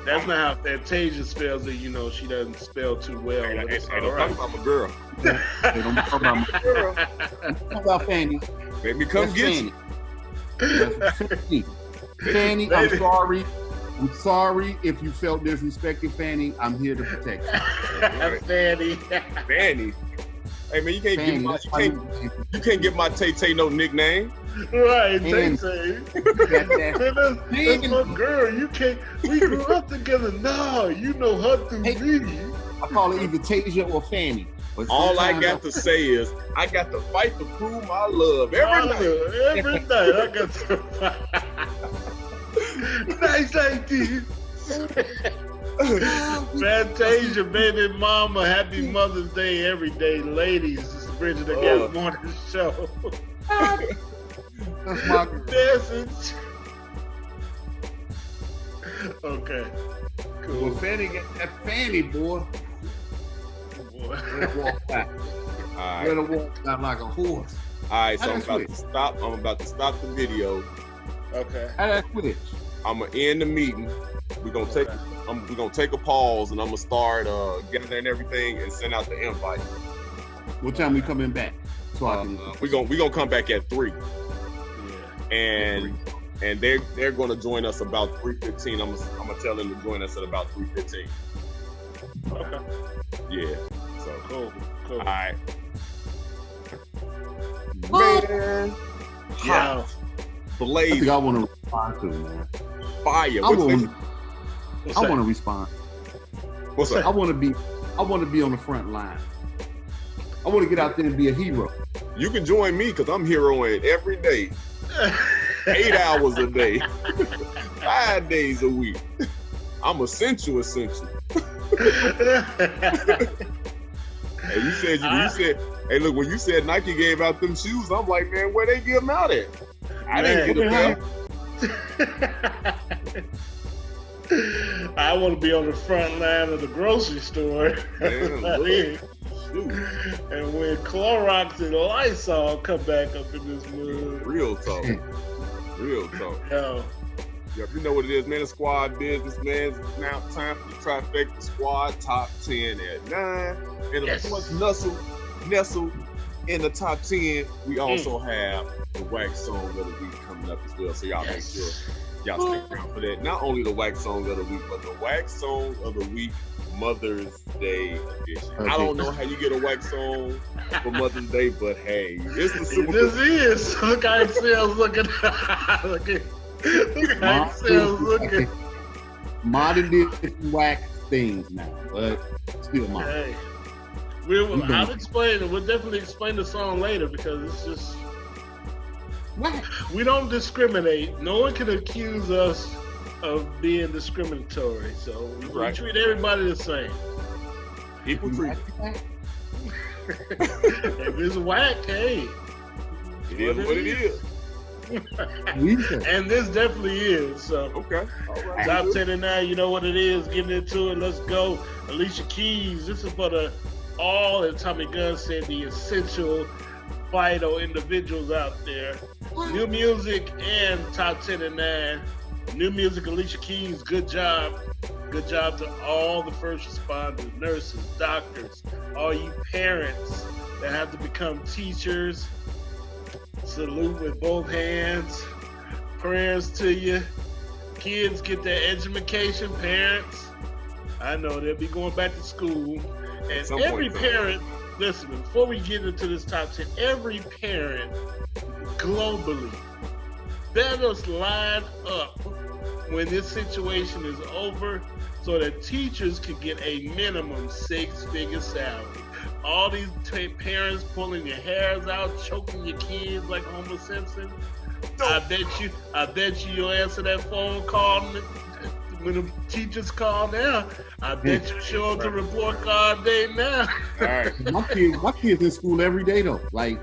That's not how Fantasia spells it. You know, she doesn't spell too well. Hey, But it's don't all right. talk about my girl. Hey, don't talk about my girl. Talk about Fanny. Let me come That's get Fanny. you. That's Fanny. Fanny, I'm sorry. I'm sorry if you felt disrespected, Fanny. I'm here to protect you. Fanny. Fanny. Hey man, you can't Fanny, give my that's why you can't give my Tay no nickname. Right, Fanny. That's my girl. You can't. We grew up together. No, you know her through me. I call it either Tasia or Fanny. But All I sometimes got to say is I got to fight to prove my love every night. Every night I got to fight. Nice like this. Fantasia, baby mama, happy Mother's Day every day, ladies. This is Bridget Against Morning Show. that's my girl. Message. Okay. Cool. Well, Fanny got that Fanny, boy. Boy. Let her walk back. All Let right. her walk out like a horse. All right, so How I'm that about switch? to stop. I'm about to stop the video. Okay. How that switch? I'm gonna end the meeting. We're gonna take we're gonna take a pause and I'm gonna start gathering everything and send out the invite. What time we coming back? So I can. We're gonna come back at 3. Yeah. And they're gonna join us about 3:15. I'm gonna tell them to join us at about 3:15. Okay. Yeah. So Cool. Cool. all right. What? Man, Yeah. I blaze think I want to respond to, man. fire. I want What's to that? respond. What's I up? want to be on the front line. I want to get out there and be a hero. You can join me because I'm heroing every day, 8 hours a day, 5 days a week. I'm essential. Hey, you said, hey, look, when you said Nike gave out them shoes, I'm like, man, where they give them out at? I didn't get them. I want to be on the front line of the grocery store. Man, look. Shoot. And when Clorox and Lysol come back up in this mud. Real talk. Yo, Yeah, you know what it is, man. The squad business, man. It's now time for the trifecta squad top 10 at 9. And of course, nestled in the top 10, we also have the Wack song of the week coming up as well. So y'all make sure y'all stick around for that. Not only the Wack song of the week, but the Wack song of the week Mother's Day edition. I don't know how you get a Wack song for Mother's Day, but hey, it's the Super this is. Look how XCell's looking. Look how XCell's looking. Modern did some Wack things now, but still modern. Hey. I'll explain it. We'll definitely explain the song later because it's just we don't discriminate. No one can accuse us of being discriminatory. So we treat everybody the same. Equal treatment. If it's Wack, hey. It is what it is. And this definitely is. So Okay. All right. top 10 and 9, you know what it is. Getting into it. Let's go. Alicia Keys. This is for all, as Tommy Gunn said, the essential vital individuals out there. New music and top 10 and 9. New music, Alicia Keys, good job. Good job to all the first responders, nurses, doctors, all you parents that have to become teachers. Salute with both hands. Prayers to you. Kids get their education, parents. I know they'll be going back to school. And every parent, listen, before we get into this top 10, every parent globally better line up when this situation is over so that teachers can get a minimum 6-figure salary. All these parents pulling your hairs out, choking your kids like Homer Simpson. I bet you answer that phone call when the teachers call now. I bet you show up to report card day now. All right. My kids in school every day though. Like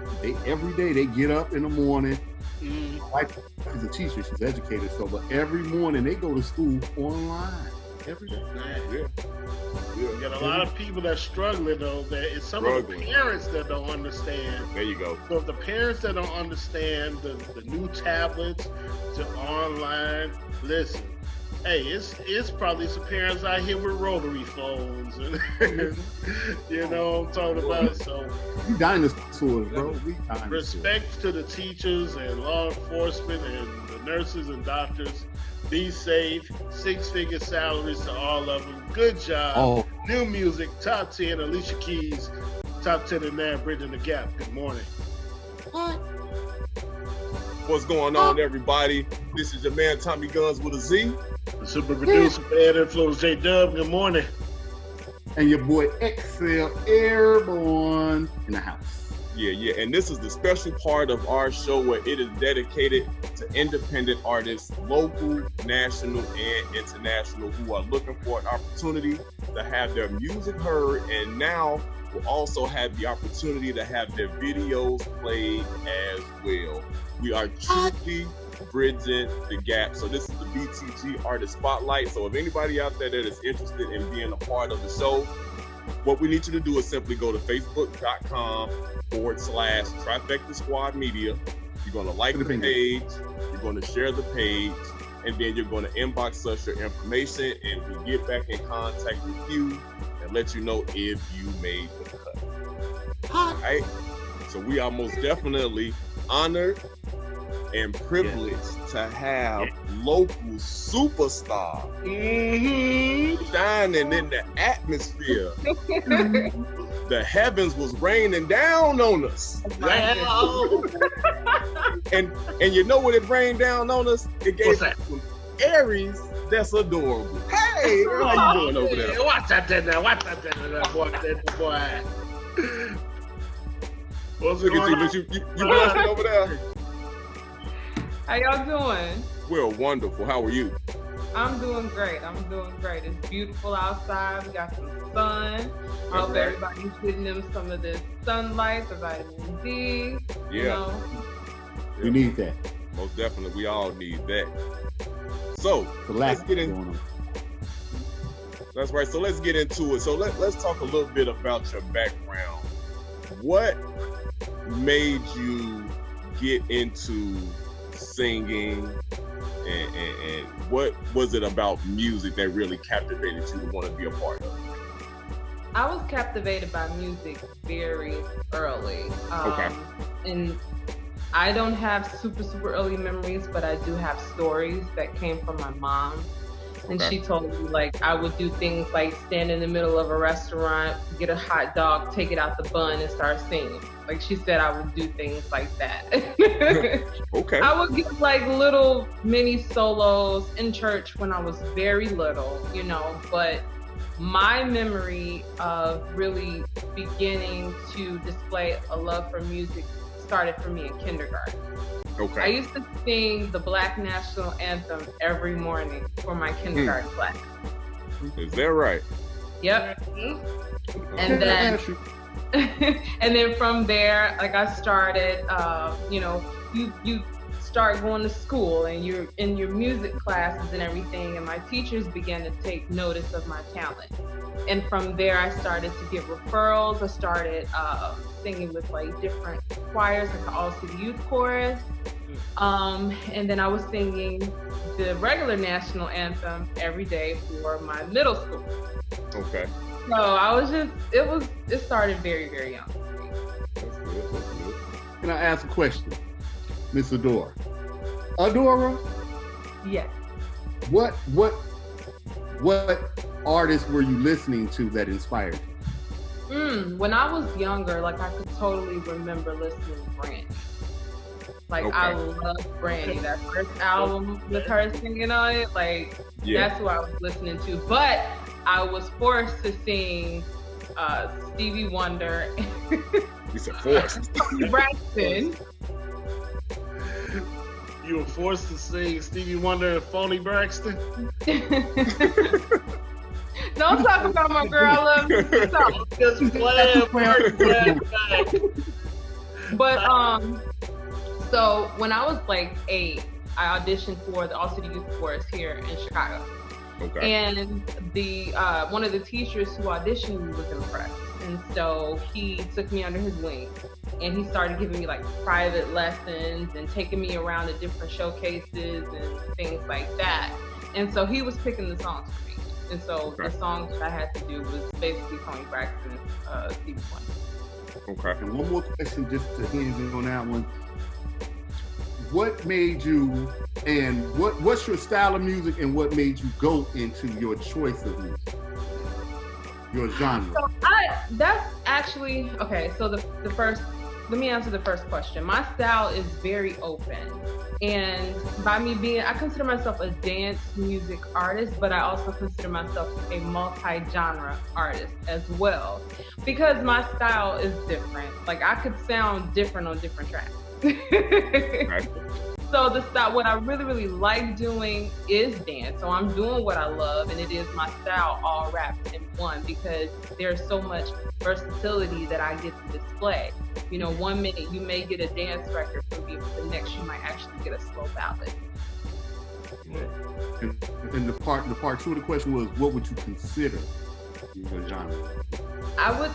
every day they get up in the morning. My wife is a teacher, she's an educator, so but every morning they go to school online. Every day. Yeah. You got a lot of people that's struggling though. That it's some of the parents that don't understand. There you go. So if the parents that don't understand the new tablets to online, listen, Hey, it's probably some parents out here with rotary phones, and you know what I'm talking about. So, We dinosaurs, bro. We dinosaurs. respect to the teachers and law enforcement and the nurses and doctors. Be safe. 6-figure salaries to all of them. Good job. Oh, New music, top 10. Alicia Keys, top 10 in there, bridging the gap. Good morning. What's going on, everybody? This is your man Tommy Gunz with a Z. The super producer, Bad Influence, J Dub. Good morning. and your boy XCell Airborne in the house. Yeah. And this is the special part of our show where it is dedicated to independent artists, local, national, and international, who are looking for an opportunity to have their music heard, and now will also have the opportunity to have their videos played as well. We are truly bridging the gap. So this is the BTG Artist Spotlight. So if anybody out there that is interested in being a part of the show, what we need you to do is simply go to facebook.com/Trifecta Squad Media. You're going to like the page, you're going to share the page, and then you're going to inbox us your information, and we get back in contact with you and let you know if you made the cut. All right? So we are most definitely honored and privileged to have local superstar shining in the atmosphere. The heavens was raining down on us. and you know what it rained down on us? It gave us some Aries that's adorable. Hey, how you doing over there? Watch out there now. Watch out there now, boy. Boy. What's Look going at on? you, but you watching over there? How y'all doing? We're wonderful. How are you? I'm doing great. It's beautiful outside. We got some sun. I hope right. everybody's getting them some of this sunlight, the vitamin D. Yeah. You know. We need that. Most definitely. We all need that. So The let's last get in. going on. That's right. So let's get into it. So let's talk a little bit about your background. What made you get into singing, and what was it about music that really captivated you to want to be a part of it? I was captivated by music very early. Okay. And I don't have super early memories, but I do have stories that came from my mom. And Okay. she told me, like, I would do things like stand in the middle of a restaurant, get a hot dog, take it out the bun, and start singing. Like, she said I would do things like that. Okay. I would get like little mini solos in church when I was very little, you know, but my memory of really beginning to display a love for music started for me in kindergarten. I Okay. used to sing the Black National Anthem every morning for my kindergarten class. Is that right? Yep. And then and then from there, like I started, you know, you start going to school and you're in your music classes and everything, and my teachers began to take notice of my talent. And from there, I started to get referrals. I started singing with like different choirs, like the All City Youth Chorus. And then I was singing the regular national anthem every day for my middle school. Okay. So I was just, it started very, very young. That's good. Can I ask a question, Miss Adora? Adora, Yes. what artists were you listening to that inspired you? When I was younger, like I could totally remember listening to Brandy. Like I love Brandy. That first album with her singing on it, like that's who I was listening to. But I was forced to sing Stevie Wonder You said forced. and Braxton. You were forced to sing Stevie Wonder and Phony Braxton? Don't talk about my girl. I love you. Just playing. But so when I was like 8, I auditioned for the All City Youth Chorus here in Chicago. Okay. And the one of the teachers who auditioned me was impressed. And so he took me under his wing and he started giving me like private lessons and taking me around to different showcases and things like that. And so he was picking the songs for me. And so the songs that I had to do was basically Tony Braxton, Stevie Wonder. Okay. And one more question just to hinge in on that one. What made you, and what's your style of music, and what made you go into your choice of music? Your genre. So that's actually, okay, so the first, let me answer the first question. My style is very open. And by me being, I consider myself a dance music artist, but I also consider myself a multi-genre artist as well. Because my style is different. Like I could sound different on different tracks. Right. So the style, what I really, really like doing is dance. So I'm doing what I love, and it is my style all wrapped in one, because there's so much versatility that I get to display. You know, 1 minute you may get a dance record from me, but the next you might actually get a slow ballad. And the part two of the question was, what would you consider your genre? I would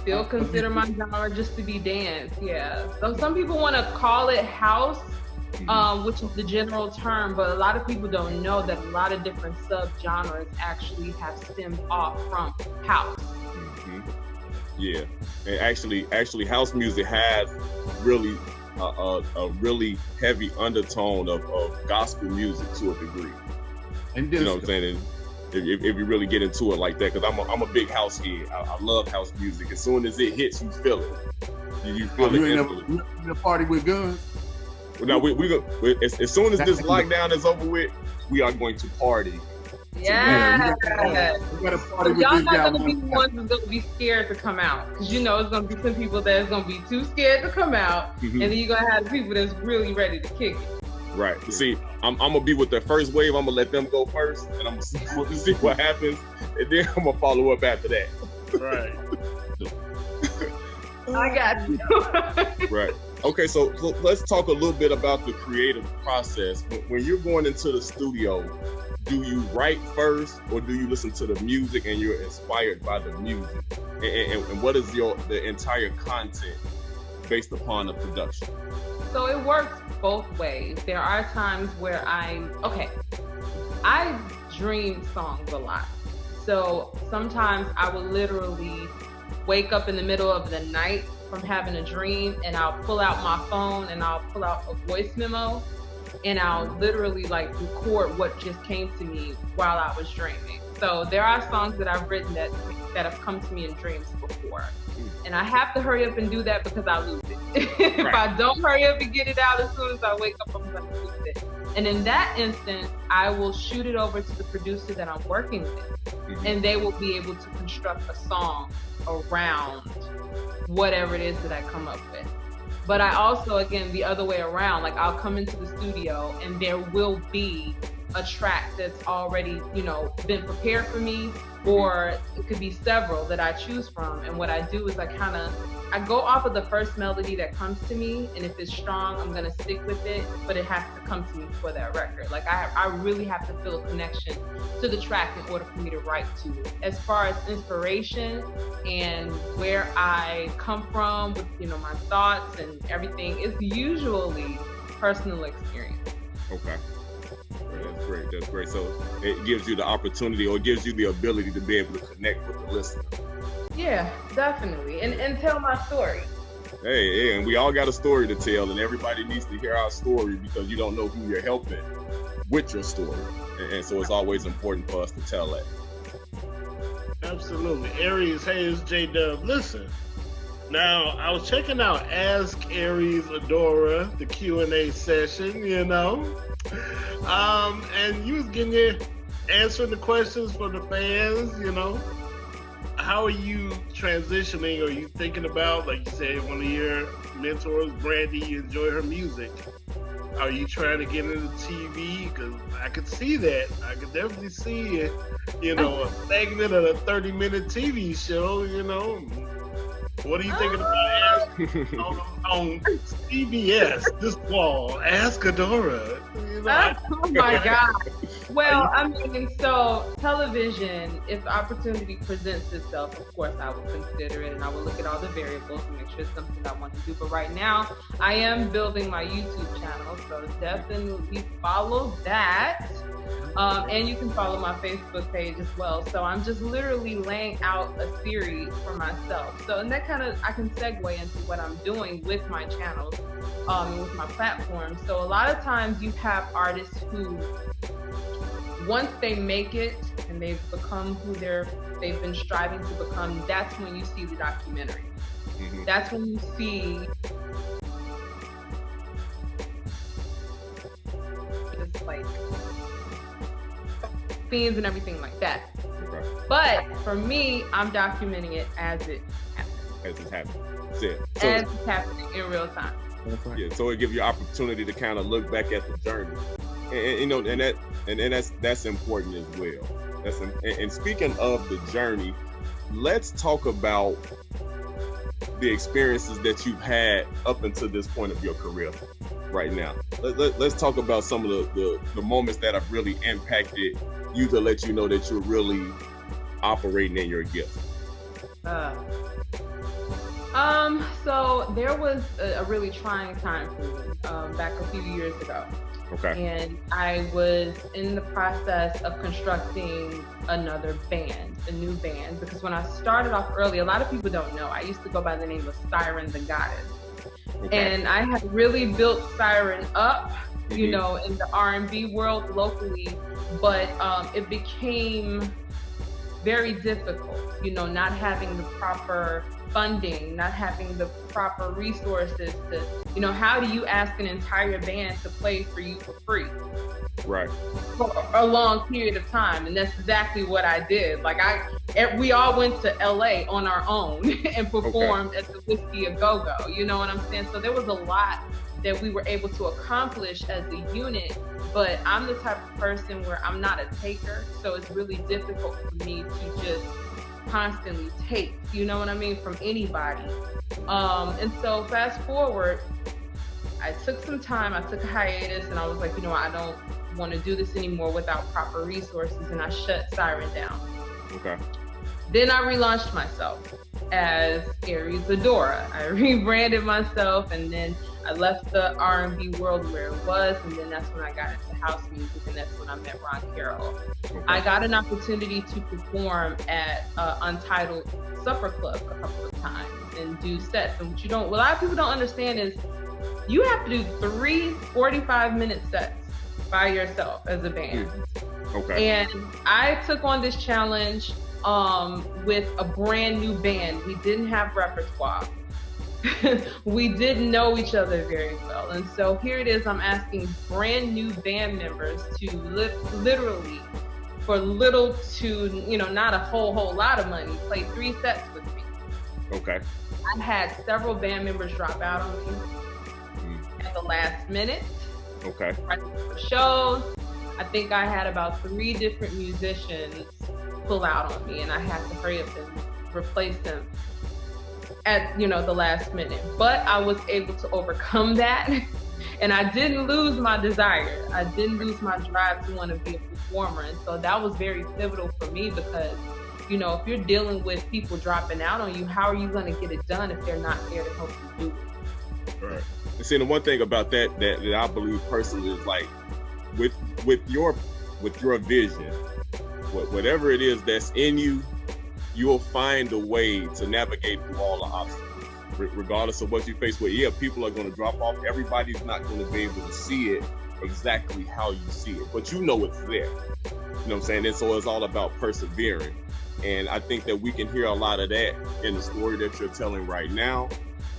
still consider my genre just to be dance, yeah. So some people want to call it house, which is the general term, but a lot of people don't know that a lot of different sub-genres actually have stemmed off from house. Yeah, and actually, house music has really a really heavy undertone of gospel music to a degree. And you know what I'm saying? And if you really get into it like that, because I'm a big house kid. I love house music. As soon as it hits, you feel it. You feel it. You in a party with Gunz? Now we go as soon as this lockdown is over with, we are going to party. Yeah. We gotta party with Y'all this not guy. gonna be the ones that's gonna be scared to come out, because you know it's gonna be some people that's gonna be too scared to come out, and then you're gonna have the people that's really ready to kick it. Right. See, I'm gonna be with the first wave. I'm gonna let them go first, and I'm gonna see what happens, and then I'm gonna follow up after that. Right. I got you. Right. Okay, so let's talk a little bit about the creative process. When you're going into the studio, do you write first, or do you listen to the music and you're inspired by the music? And what is the entire content based upon the production? So it works both ways. There are times where I dream songs a lot. So sometimes I will literally wake up in the middle of the night from having a dream, and I'll pull out my phone and I'll pull out a voice memo, and I'll literally like record what just came to me while I was dreaming. So there are songs that I've written that have come to me in dreams before. And I have to hurry up and do that because I lose it. If I don't hurry up and get it out as soon as I wake up, I'm going to lose it. And in that instance, I will shoot it over to the producer that I'm working with, and they will be able to construct a song around whatever it is that I come up with. But I also, again, the other way around, like I'll come into the studio and there will be a track that's already, been prepared for me, or it could be several that I choose from. And what I do is I go off of the first melody that comes to me, and if it's strong, I'm gonna stick with it, but it has to come to me for that record. Like I really have to feel a connection to the track in order for me to write to it. As far as inspiration and where I come from with, my thoughts and everything, it's usually personal experience. Okay. That's great. So it gives you the opportunity, or it gives you the ability to be able to connect with the listener. Yeah, definitely. And tell my story. Hey, and we all got a story to tell, and everybody needs to hear our story, because you don't know who you're helping with your story. And so it's always important for us to tell that. Absolutely. Aries, hey, it's J-Dub. Listen, now I was checking out Ask Aries Adora, the Q&A session, and you was answering the questions for the fans, How are you transitioning? Are you thinking about, like you said, one of your mentors, Brandy, you enjoy her music? Are you trying to get into TV? Because I could see that. I could definitely see it, a segment of a 30-minute TV show, What are you thinking about on CBS this fall? Ask Adora. Oh my God. Well, I mean, so television, if the opportunity presents itself, of course, I will consider it and I will look at all the variables and make sure it's something I want to do. But right now, I am building my YouTube channel, so definitely follow that. And you can follow my Facebook page as well. So I'm just literally laying out a series for myself. So, and that kind of, I can segue into what I'm doing with my channels, with my platform. So a lot of times you have artists who, once they make it and they've become who they've been striving to become, that's when you see the documentary. Mm-hmm. That's when you see just like scenes and everything like that. Okay. But for me, I'm documenting it as it happens. As it's happening. That's it. So, as it's happening in real time. Yeah, so it gives you opportunity to kind of look back at the journey. And you know, and that's important as well. And speaking of the journey, let's talk about the experiences that you've had up until this point of your career right now. Let's talk about some of the moments that have really impacted you to let you know that you're really operating in your gift. So there was a really trying time for me back a few years ago. Okay. And I was in the process of constructing another band, a new band, because when I started off early, a lot of people don't know, I used to go by the name of Siren the Goddess. Okay. And I had really built Siren up, you know, in the R&B world locally, but it became very difficult, you know, not having the proper funding, not having the proper resources to, you know, how do you ask an entire band to play for you for free? Right. For a long period of time. And that's exactly what I did. Like we all went to LA on our own and performed at the Whiskey A Go-Go, you know what I'm saying? So there was a lot that we were able to accomplish as a unit, but I'm the type of person where I'm not a taker, so it's really difficult for me to just constantly take, you know what I mean, from anybody. And so fast forward, I took some time, I took a hiatus, and I was like, you know, I don't want to do this anymore without proper resources, and I shut Siren down. Okay. Then I relaunched myself as Adora. I rebranded myself, and then I left the R&B world where it was, and then that's when I got into house music, and that's when I met Ron Carroll. Okay. I got an opportunity to perform at Untitled Supper Club a couple of times and do sets. And what a lot of people don't understand is you have to do 3 45-minute sets by yourself as a band. Okay. And I took on this challenge with a brand new band. We didn't have repertoire. We didn't know each other very well. And so here it is, I'm asking brand new band members to literally, for little to, you know, not a whole lot of money, play 3 sets with me. Okay. I had several band members drop out on me at the last minute. Okay. Right before shows. I think I had about 3 different musicians pull out on me, and I had to hurry up and replace them at, you know, the last minute. But I was able to overcome that, and I didn't lose my desire. I didn't lose my drive to want to be a performer. And so that was very pivotal for me because, you know, if you're dealing with people dropping out on you, how are you going to get it done if they're not there to help you do it? Right. And see, the one thing about that I believe personally is like with your vision, whatever it is that's in you, you'll find a way to navigate through all the obstacles, regardless of what you face with. Yeah, people are going to drop off. Everybody's not going to be able to see it exactly how you see it, but you know it's there. You know what I'm saying? And so it's all about persevering. And I think that we can hear a lot of that in the story that you're telling right now.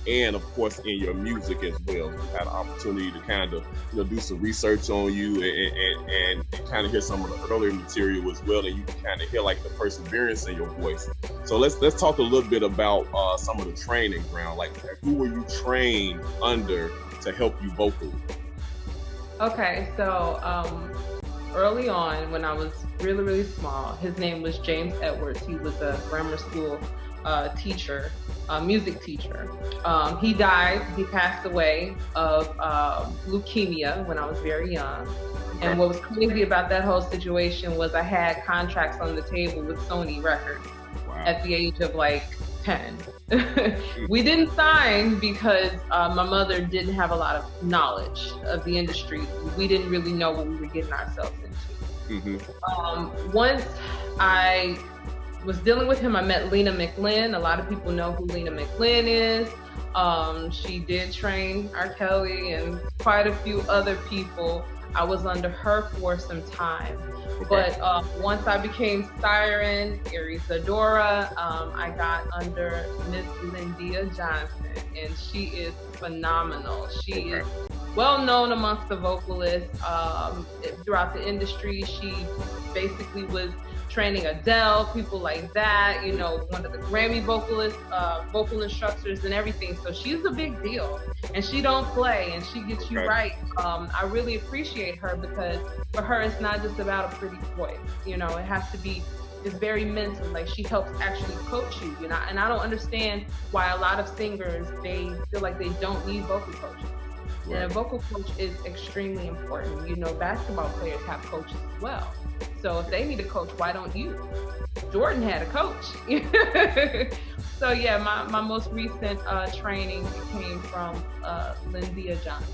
And of course, in your music as well. We've had an opportunity to kind of, you know, do some research on you and kind of hear some of the earlier material as well. And you can kind of hear like the perseverance in your voice. So let's talk a little bit about some of the training ground. Like, who were you trained under to help you vocally? Okay, so early on when I was really small, his name was James Edwards. He was a grammar school teacher music teacher. He passed away of leukemia when I was very young. And what was crazy about that whole situation was I had contracts on the table with Sony Records at the age of like 10. We didn't sign because my mother didn't have a lot of knowledge of the industry. We didn't really know what we were getting ourselves into. Once I was dealing with him, I met Lena McLin. A lot of people know who Lena McLin is. She did train R. Kelly and quite a few other people. I was under her for some time. But once I became Siren, Aries Adora, I got under Miss Lyndia Johnson, and she is phenomenal. She is well known amongst the vocalists throughout the industry. She basically was training Adele, people like that, you know, one of the Grammy vocalists, vocal instructors and everything. So she's a big deal, and she don't play, and she gets you right. I really appreciate her because for her, it's not just about a pretty voice. You know, it has to be just very mental. Like, she helps actually coach you, you know, and I don't understand why a lot of singers, they feel like they don't need vocal coaching. And a vocal coach is extremely important. You know, basketball players have coaches as well. So if they need a coach, why don't you? Jordan had a coach. So yeah, my most recent training came from Lyndia Johnson.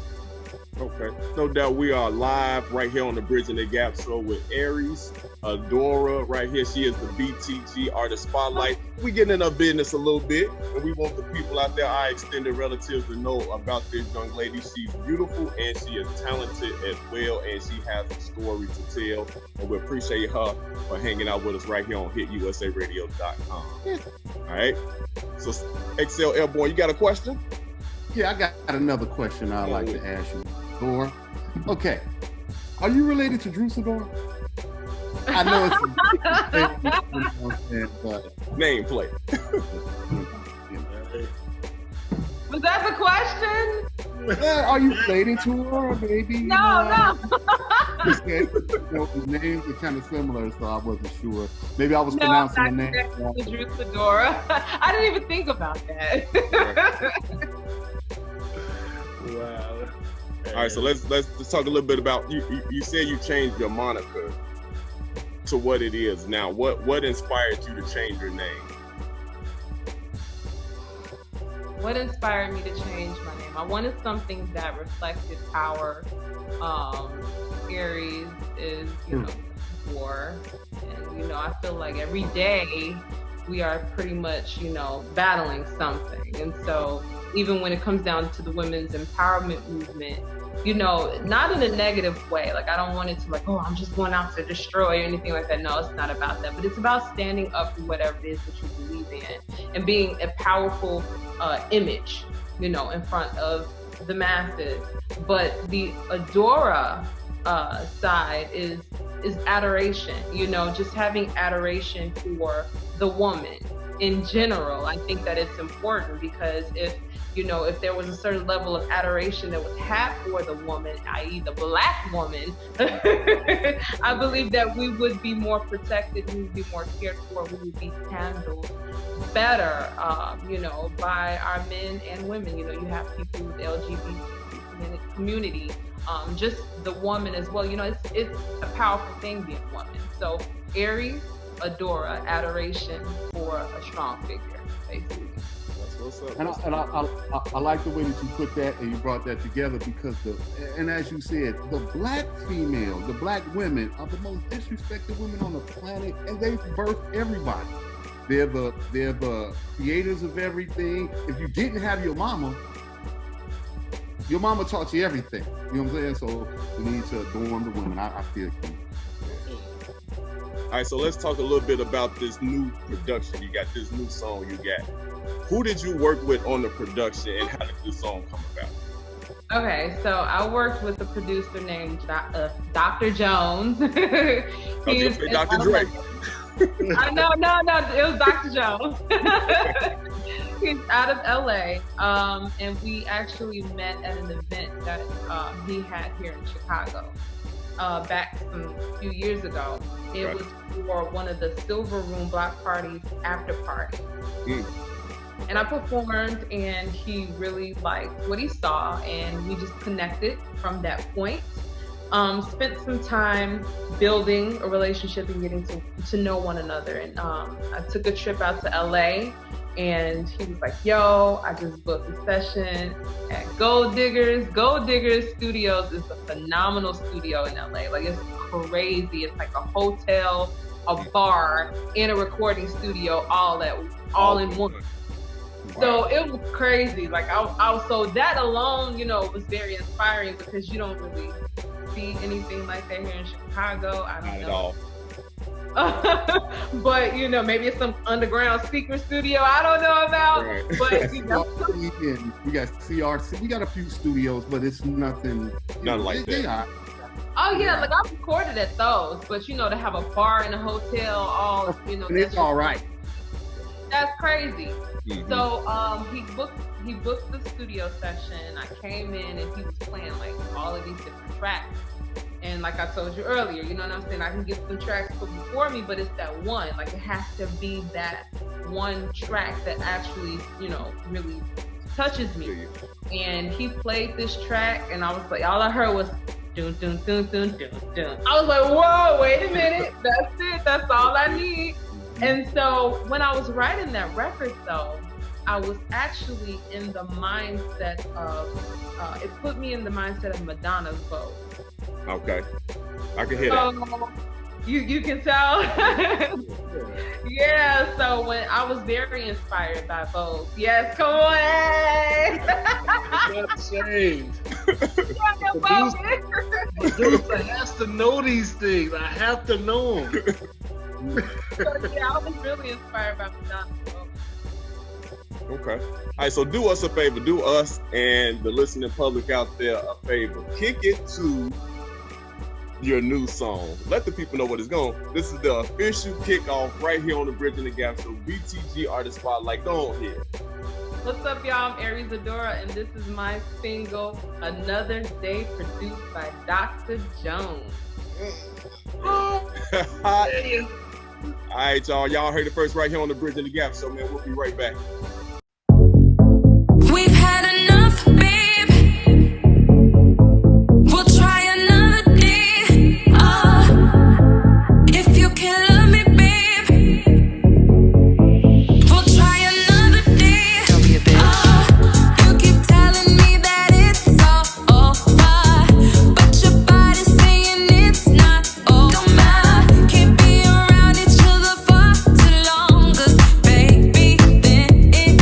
Okay, no doubt we are live right here on the Bridging the Gap show with Aries Adora right here. She is the BTG Artist Spotlight. We getting in her business a little bit, and we want the people out there, our extended relatives, to know about this young lady. She's beautiful and she is talented as well, and she has a story to tell. And we appreciate her for hanging out with us right here on HitUSARadio.com. All right, so XCell Airborne, you got a question? Yeah, I got another question I'd like to ask you, Dora. Okay, are you related to Drew Sidora? I know it's but nameplate. Was that the question? Are you related to her, baby? No. Okay. The names are kind of similar, so I wasn't sure. Maybe I was pronouncing the name wrong. Drew Sidora. I didn't even think about that. Wow. All right, so let's talk a little bit about you. You said you changed your moniker to what it is now. What inspired you to change your name? What inspired me to change my name? I wanted something that reflected power. Aries is, war, and I feel like every day we are pretty much, battling something, and so even when it comes down to the women's empowerment movement, not in a negative way. Like, I don't want it to I'm just going out to destroy or anything like that. No, it's not about that. But it's about standing up for whatever it is that you believe in and being a powerful image, in front of the masses. But the Adora side is adoration, just having adoration for the woman in general. I think that it's important because if there was a certain level of adoration that was had for the woman, i.e. the Black woman, I believe that we would be more protected, we would be more cared for, we would be handled better, by our men and women. You have people with LGBT community, just the woman as well. It's a powerful thing being a woman. So Aries, Adora, adoration for a strong figure, basically. And I like the way that you put that and you brought that together because and as you said, the Black female, the Black women are the most disrespected women on the planet, and they've birthed everybody. They're the creators of everything. If you didn't have your mama taught you everything. You know what I'm saying? So we need to adorn the women. I feel you. All right, so let's talk a little bit about this new production. You got this new song you got. Who did you work with on the production, and how did this song come about? Okay, so I worked with a producer named Dr. Jones. He's Dr. Dre. No, it was Dr. Jones. He's out of LA, and we actually met at an event that he had here in Chicago back a few years ago. It was for one of the Silver Room Block Parties after party. And I performed, and he really liked what he saw, and we just connected from that point. Spent some time building a relationship and getting to know one another. And I took a trip out to LA, and he was like, yo, I just booked a session at Gold Diggers. Gold Diggers Studios is a phenomenal studio in LA. Like, it's crazy. It's like a hotel, a bar, and a recording studio all in one. So it was crazy. Like, I was, so that alone, you know, was very inspiring, because you don't really see anything like that here in Chicago. I don't know. But you know, maybe it's some underground secret studio I don't know about. Right. But you know, we got CRC. We got a few studios, but it's nothing like that. Oh yeah, like I've recorded at those, but you know, to have a bar in a hotel, all you know, it's all right. That's crazy. Mm-hmm. So he booked the studio session. I came in and he was playing like all of these different tracks. And like I told you earlier, you know what I'm saying? I can get some tracks put before me, but it's that one. Like, it has to be that one track that actually, you know, really touches me. And he played this track, and I was like, all I heard was dun dun dun dun dun dun. I was like, whoa, wait a minute. That's it. That's all I need. And so when I was writing that record, though, I was actually in the mindset of, it put me in the mindset of Madonna's Vogue. Okay, I can hear that. You can tell. Yeah, so when I was very inspired by Vogue. Yes, come on. That's shame. Producer has to know these things. I have to know them. So yeah, I was really inspired by Madonna's Vogue. Okay. All right, so do us a favor. Do us and the listening public out there a favor. Kick it to your new song. Let the people know what it's going. This is the official kickoff right here on the Bridging the Gap. So BTG Artist Spotlight, go on here. What's up, y'all? I'm Aries Adora, and this is my single, Another Day, produced by Dr. Jones. All right, y'all. Y'all heard it first right here on the Bridging the Gap. So, man, we'll be right back. We've had enough, babe. We'll try another day. If you can love me, babe, we'll try another day. Don't be a bitch. You keep telling me that it's all over, but your body's saying it's not over. Can't be around each other for too long, 'cause baby, then it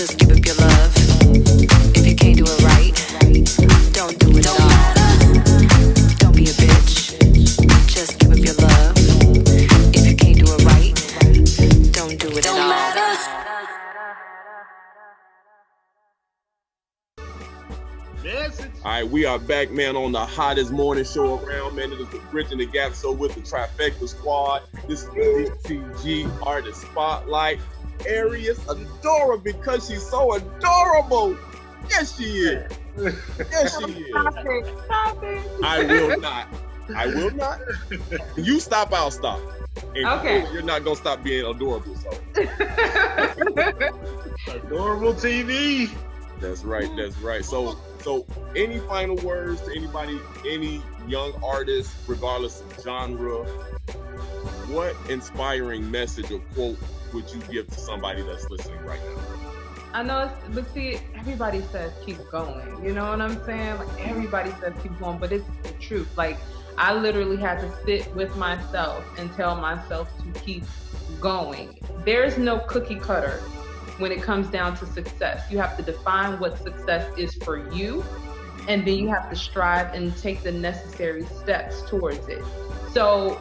just give up your love. If you can't do it right, don't do it at all. Don't be a bitch, just give up your love. If you can't do it right, don't do it at all. Message. All right, we are back, man, on the hottest morning show around, man. It is the Bridging the Gap Show with the Trifecta Squad. This is the DTG Artist Spotlight. Aries Adora, because she's so adorable. Yes, she is. Yes, she is. Stop it. I will not. I will not. You stop, I'll stop. And Okay. you're not going to stop being adorable, so. Adorable TV. That's right. That's right. So any final words to anybody, any young artist, regardless of genre? What inspiring message or quote would you give to somebody that's listening right now? I know, but see, everybody says keep going. You know what I'm saying? Like everybody says keep going, but it's the truth. Like I literally had to sit with myself and tell myself to keep going. There's no cookie cutter when it comes down to success. You have to define what success is for you, and then you have to strive and take the necessary steps towards it. So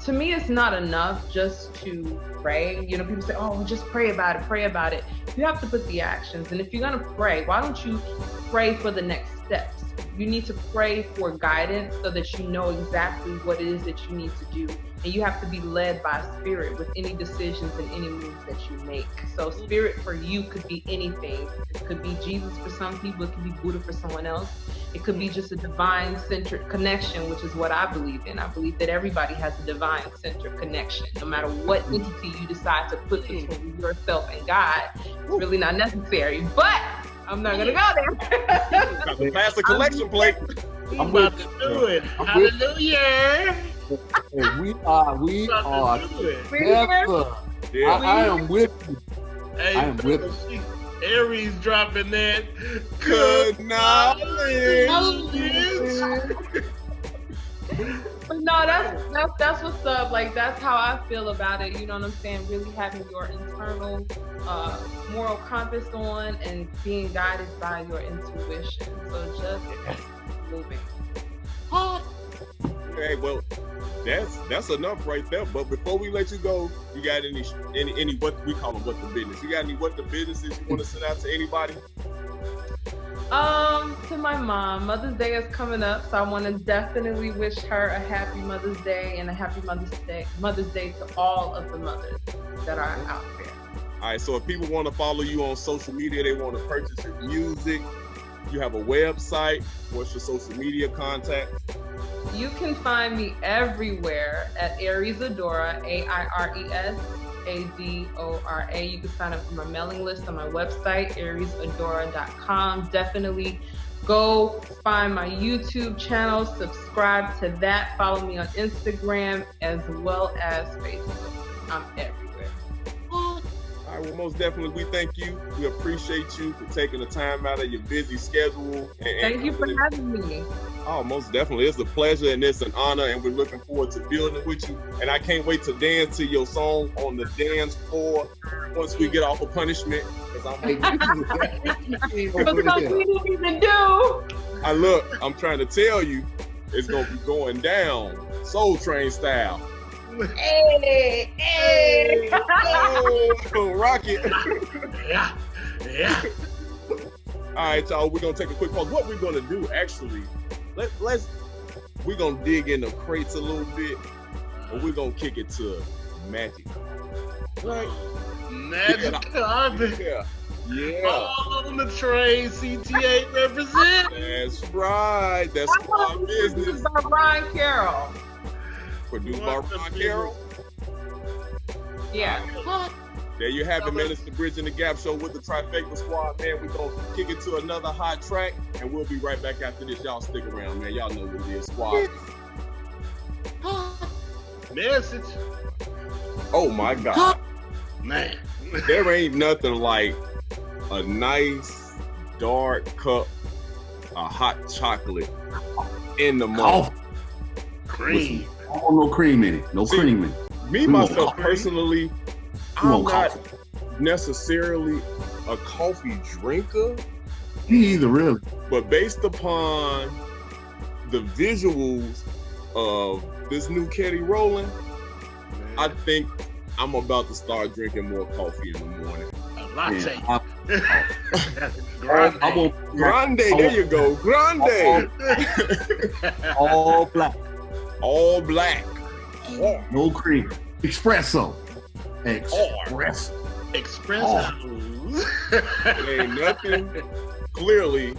to me, it's not enough just to pray. You know, people say, oh, just pray about it, pray about it. You have to put the actions. And if you're gonna pray, why don't you pray for the next steps? You need to pray for guidance so that you know exactly what it is that you need to do. And you have to be led by spirit with any decisions and any moves that you make. So spirit for you could be anything. It could be Jesus for some people, it could be Buddha for someone else. It could be just a divine-centered connection, which is what I believe in. I believe that everybody has a divine-centered connection. No matter what entity you decide to put between yourself and God, it's really not necessary. But I'm not gonna go there. Got to pass the collection plate. I'm about to do it. Hallelujah. And we are together. Yeah. I am with you. Hey, I am with you. Aries dropping that Good knowledge. But no, that's what's up. Like that's how I feel about it. You know what I'm saying? Really having your internal moral compass on and being guided by your intuition. So just moving. Okay, well, that's enough right there. But before we let you go, you got any what we call them what the business? You got any what the businesses you want to send out to anybody? To my mom, Mother's Day is coming up, so I want to definitely wish her a happy Mother's Day and a happy Mother's Day to all of the mothers that are out there. All right, so if people want to follow you on social media, they want to purchase your music, you have a website, what's your social media contact? You can find me everywhere at Aries Adora, AIRES ADORA. You can sign up for my mailing list on my website, ariesadora.com. Definitely go find my YouTube channel, subscribe to that, follow me on Instagram as well as Facebook. I'm everywhere. All right, well, most definitely, we thank you. We appreciate you for taking the time out of your busy schedule. Thank you for having me. Oh, most definitely. It's a pleasure and it's an honor, and we're looking forward to building with you. And I can't wait to dance to your song on the dance floor once we get off of punishment. Because I'm Because we didn't even do. I'm trying to tell you, it's going to be going down Soul Train style. Hey. Oh, rock it. Yeah. All right, y'all, we're going to take a quick pause. What we're going to do, actually, we're going to dig in the crates a little bit, and we're going to kick it to magic. Right? Magic carpet. Yeah. All on the train, CTA represent. That's right. That's my business. This is by Brian Carroll. Produced by Ron Carroll. Yeah. There you have it, man. It's the Bridging the Gap Show with the Trifecta Squad, man. We're going to kick it to another hot track, and we'll be right back after this. Y'all stick around, man. Y'all know what it is, Squad. Message. Oh, my God. Man. There ain't nothing like a nice, dark cup of hot chocolate in the morning. Cream. Oh, no cream in it. No cream in it. Me, myself, personally, I'm not necessarily a coffee drinker, Me either, really. but based upon the visuals of this new Kelly Rowland, I think I'm about to start drinking more coffee in the morning. A latte. Grande, there you go. Grande. All black. All black. No cream. Espresso. Espresso. Espresso. It ain't nothing, clearly,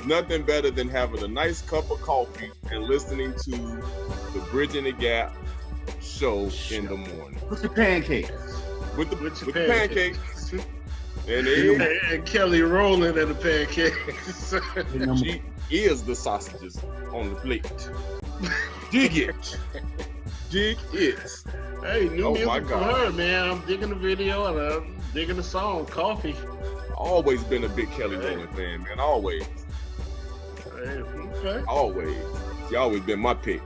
nothing better than having a nice cup of coffee and listening to the Bridging the Gap show in the morning. What's your pancakes? With the pancakes. pancakes. And Kelly Rowland and the pancakes. she is the sausages on the plate. Dig it. Dig it. Hey, new Oh, music my from God. her, man. I'm digging the video and I'm digging the song, Coffee. Always been a big Kelly Rowland fan, man. Always. Hey, okay. Always. She always been my pick.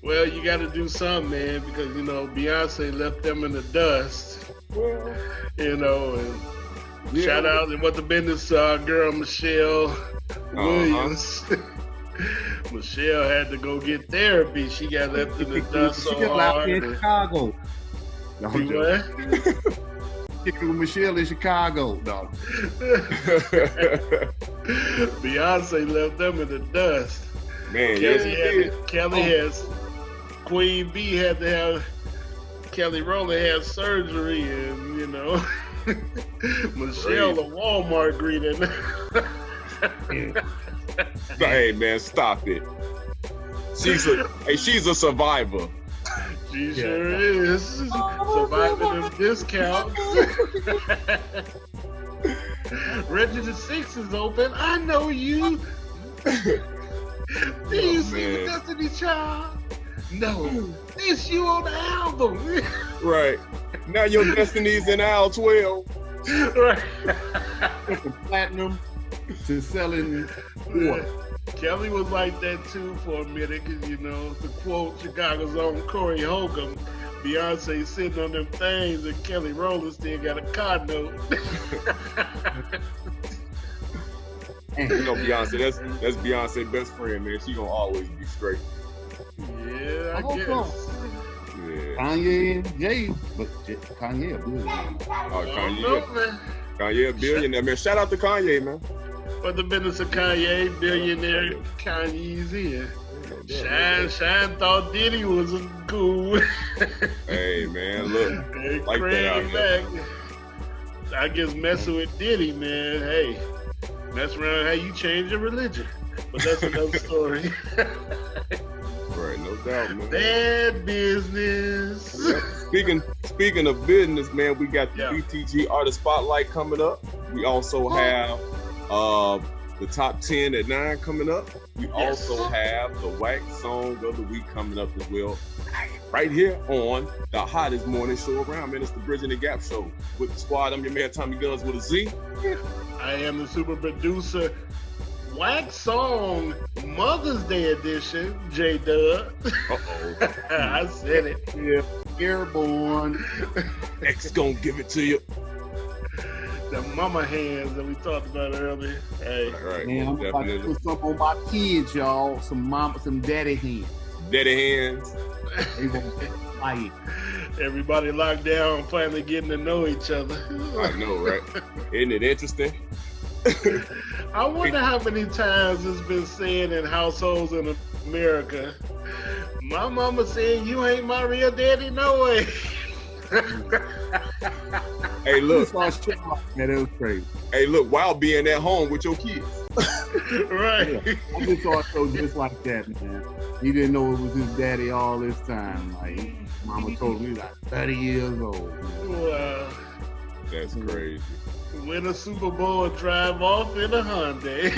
Well, you got to do something, man, because, you know, Beyonce left them in the dust, Well, you know, and yeah. shout out to what the business girl, Michelle Williams. Michelle had to go get therapy. She got left in the dust so Michelle out hard. in Chicago. No, I'm You joking. what? Kicking with Michelle in Chicago. No. Beyonce left them in the dust. Man, yes, he did. Kelly has, Queen B had to have, Kelly Rowland had surgery, and you know, Michelle a Walmart greeting. Hey, man, stop it. She's a survivor. She sure is. Surviving them discounts. Register 6 is open. I know you. Do you see the man. Destiny Child? No. This you on the album. Right. Now your destiny's in aisle 12. Right. From platinum to selling water. Kelly was like that too for a minute, because, you know, to quote Chicago's own Corey Holcomb, Beyonce sitting on them things and Kelly Rowland still got a car note. You know Beyonce, that's Beyonce's best friend, man. She gonna always be straight. Yeah, I Oh, guess. Yeah. Kanye and Jay, but Kanye a billionaire. Oh, I don't know, man. Kanye a billionaire, man. Shout out to Kanye, man. But the business of Kanye, billionaire Kanye's here. Shine thought Diddy was a cool. Hey, man, look. Hey, Like that out Craig here. Mack. I guess messing with Diddy, man. Hey, mess around how you change your religion. But that's another story. Right, no doubt, man. Bad business. Yep. Speaking of business, man, we got the Yeah. BTG Artist Spotlight coming up. We also have the top 10 at 9 coming up. We Yes. also have the Wack Song of the Week coming up as well. Right here on the hottest morning show around, man. It's the Bridging the Gap show with the squad. I'm your man, Tommy Gunz with a Z. I am the super producer. Wack Song Mother's Day edition, J-Dub. Uh-oh. I said it. Yeah, airborne. X gonna give it to you. The mama hands that we talked about earlier. Hey, All right, Man, I'm about to definitely. put something on my kids, y'all. Some mama, some daddy hands. Daddy hands. They gonna fight. everybody locked down, finally getting to know each other. I know, right? Isn't it interesting? I wonder how many times it's been said in households in America. My mama said, "You ain't my real daddy, no way." Hey, look. Man, that was crazy. Hey, look. While being at home with your kids. Right. I just saw a show just like that, man. He didn't know it was his daddy all this time. Like, mama told him he was like 30 years old. Man. Wow. That's crazy. Win a Super Bowl and drive off in a Hyundai.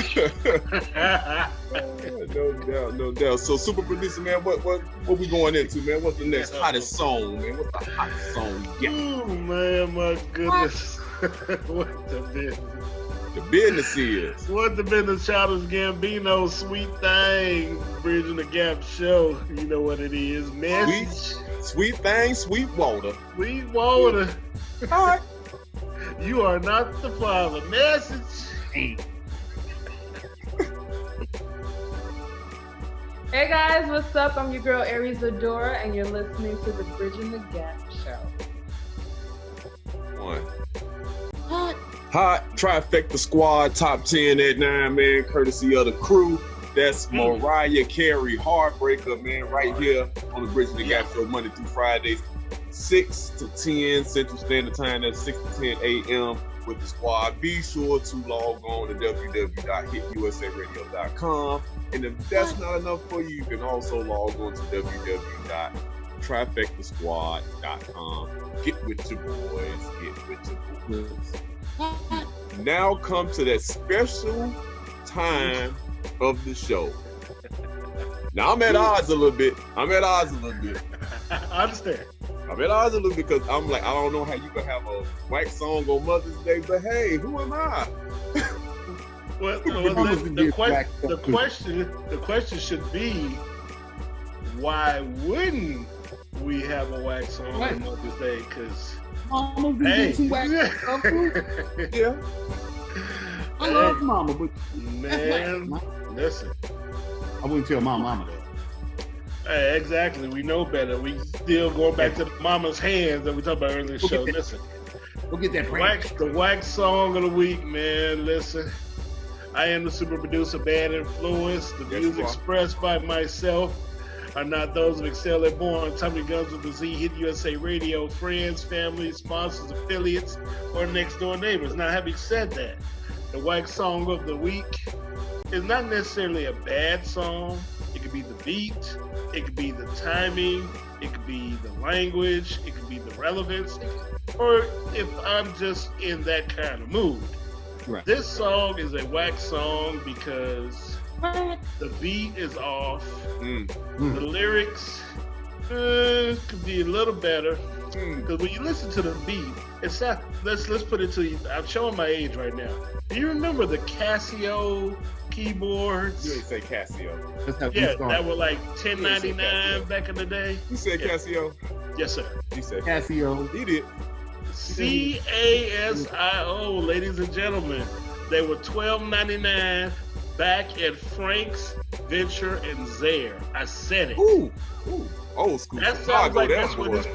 No doubt, no doubt. So, super producer, man, what we going into, man? What's the next hottest song, man? What's the hottest song you got? Oh man, my goodness. What the business? The business is. What the business, Childish Gambino, Sweet Thing, Bridging the Gap show. You know what it is. Message. Sweet thing, sweet water. Sweet water. All right. You are not the father. Message. Hey guys, what's up? I'm your girl Aries Adora, and you're listening to the Bridging the Gap show. One. Hot Trifecta Squad top 10 at 9, man, courtesy of the crew. That's Mariah Carey, Heartbreaker, man, right here on the Bridging the Gap show, Monday through Fridays, 6 to 10 Central Standard Time. That's 6 to 10 a.m. with the squad. Be sure to log on to www.hitusaradio.com. And if that's not enough for you, you can also log on to www.trifectasquad.com. Get with your boys. Get with your boys. Now come to that special time of the show. Now I'm at odds a little bit. I understand. I'm at odds a little bit because I'm like, I don't know how you can have a Wack song on Mother's Day, but hey, who am I? Well, the question should be, why wouldn't we have a Wack song on Mother's Day? Because hey, Yeah. I love Mama, but man, listen. I wouldn't tell my mama that. Hey, exactly. We know better. We still going back to the mama's hands that we talked about earlier in the show. Listen, Go get that break. the Wack song of the week, man. Listen, I am the super producer, Bad Influence. The views expressed by myself are not those of XCell and Born, Tommy Gunz with the Z, Hit USA Radio, friends, family, sponsors, affiliates, or next door neighbors. Now, having said that, the Wack song of the week is not necessarily a bad song. It could be the beat, it could be the timing, it could be the language, it could be the relevance, or if I'm just in that kind of mood. Right. This song is a Wack song because the beat is off. The lyrics could be a little better. Because when you listen to the beat, it's not, let's put it to you. I'm showing my age right now. Do you remember the Casio keyboards? You ain't say Casio. Yeah, that were like $10.99 back in the day. You said Casio? Yes, sir. He said Casio. He did. CASIO, ladies and gentlemen. They were $12.99 back at Frank's, Venture, and Zare. I said it. Ooh. Old school. That sounds like that's what this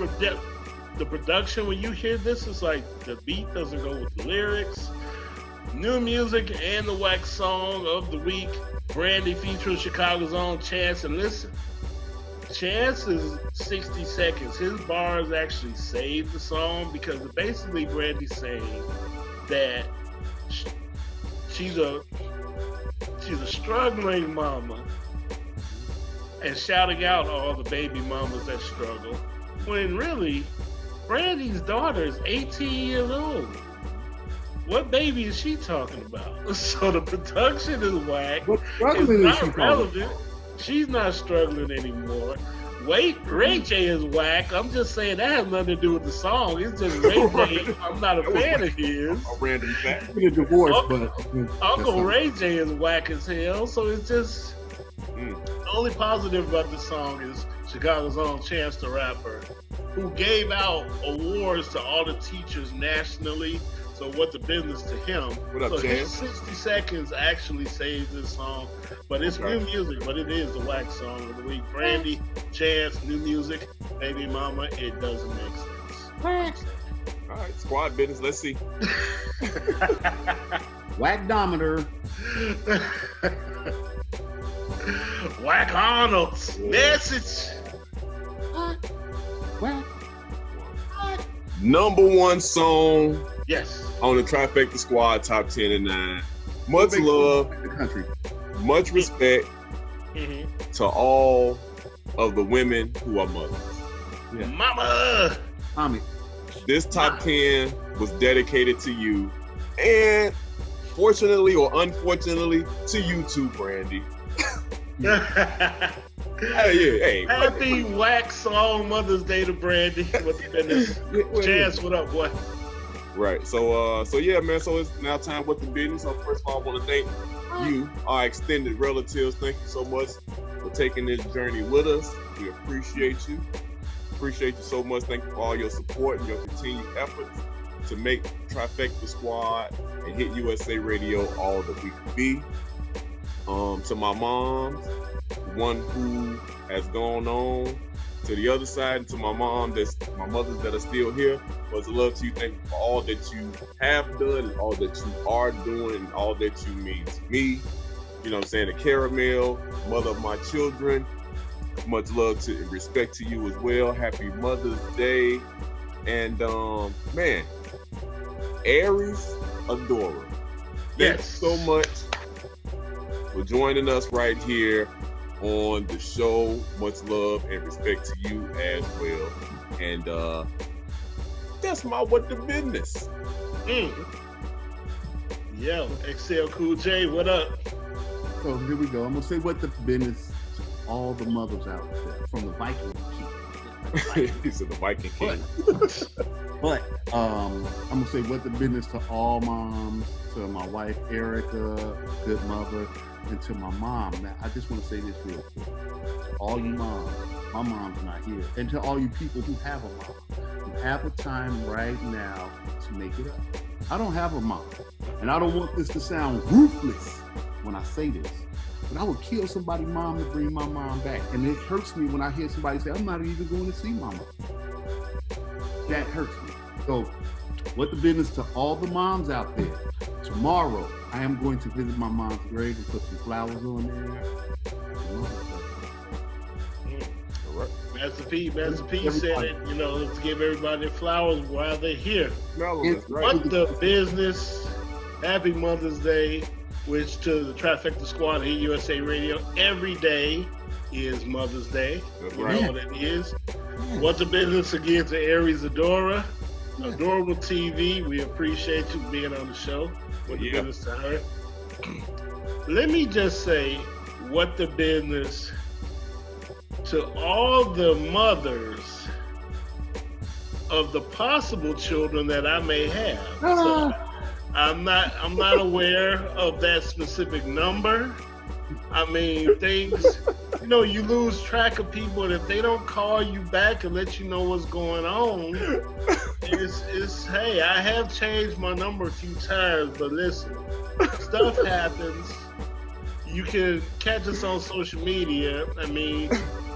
the production, when you hear this, is like the beat doesn't go with the lyrics. New music and the Wack song of the week. Brandy featuring Chicago's own Chance. And listen, Chance is 60 seconds. His bars actually saved the song because basically Brandy's saying that she's a struggling mama and shouting out all the baby mamas that struggle, when really Brandy's daughter is 18 years old. What baby is she talking about? So the production is whack. It's not relevant. She's not struggling anymore. Ray J is whack. I'm just saying that has nothing to do with the song. It's just Ray J. I'm not a fan of his. Uncle Ray J is whack as hell. So it's just the only positive about this song is Chicago's own Chance the Rapper, who gave out awards to all the teachers nationally. So what's the business to him? What up, so Chance? his 60 seconds actually saved this song. But it's new music, but it is the Wack song of the week. Brandy, Chance, new music, Baby Mama, it doesn't make sense. All right, squad business. Let's see. Wackdometer. Wack Arnold's message. Wack. Number one song Yes. on the Trifecta Squad top 10 and 9. Much love, The country. much respect Mm-hmm. to all of the women who are mothers. Yeah. Mama. Tommy. This top 10 was dedicated to you, and fortunately or unfortunately, to you too, Brandy. Hey. Happy Wack song Mother's Day to Brandy. What's the business? Chance, what up, boy? Right. So yeah, man. So it's now time with the business. So first of all, I want to thank you, our extended relatives. Thank you so much for taking this journey with us. We appreciate you. Appreciate you so much. Thank you for all your support and your continued efforts to make Trifecta Squad and Hit USA Radio all that we could be. To my moms, one who has gone on to the other side, and to my mothers that are still here, much love to you. Thank you for all that you have done, all that you are doing, and all that you mean to me. You know what I'm saying? The Caramel, mother of my children, much love to and respect to you as well. Happy Mother's Day. And man, Aries Adora, thanks so much for joining us right here on the show. Much love and respect to you as well. And that's my what the business. Yo, XCell Cool J, what up? So here we go. I'm gonna say what the business to all the mothers out there from the Viking King. He said the Viking King. But I'm gonna say what the business to all moms, to my wife Erica, good mother, and to my mom. Now I just want to say this real quick. To all you moms, my mom's not here, and to all you people who have a mom, you have a time right now to make it up. I don't have a mom, and I don't want this to sound ruthless when I say this, but I would kill somebody's mom to bring my mom back. And it hurts me when I hear somebody say, I'm not even going to see mama. That hurts me. So what the business to all the moms out there. Tomorrow, I am going to visit my mom's grave and put some flowers on there. Master P said it, you know, let's give everybody flowers while they're here. What the business, happy Mother's Day, which to the Trifecta Squad at USA Radio, every day is Mother's Day. That's You right. know what it is. What the business again to Aries Adora, Adorable TV, we appreciate you being on the show. What the business to her. Let me just say, what the business to all the mothers of the possible children that I may have. So I'm not aware of that specific number. I mean, things, you know, you lose track of people, and if they don't call you back and let you know what's going on, it's hey, I have changed my number a few times, but listen, stuff happens. You can catch us on social media. I mean,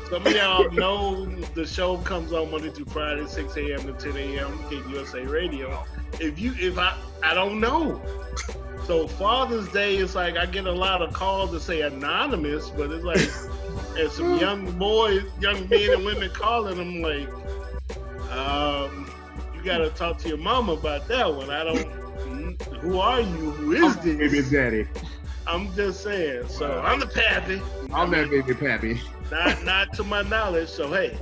some of y'all know the show comes on Monday through Friday, 6 a.m. to 10 a.m. Hit USA Radio. If I don't know. So Father's Day is like, I get a lot of calls that say anonymous, but it's like, and some young boys, young men and women calling them like, you gotta talk to your mama about that one. Who are you? Who is this? Baby daddy. I'm just saying. So I'm the pappy. I'm that baby pappy. Not to my knowledge. So hey,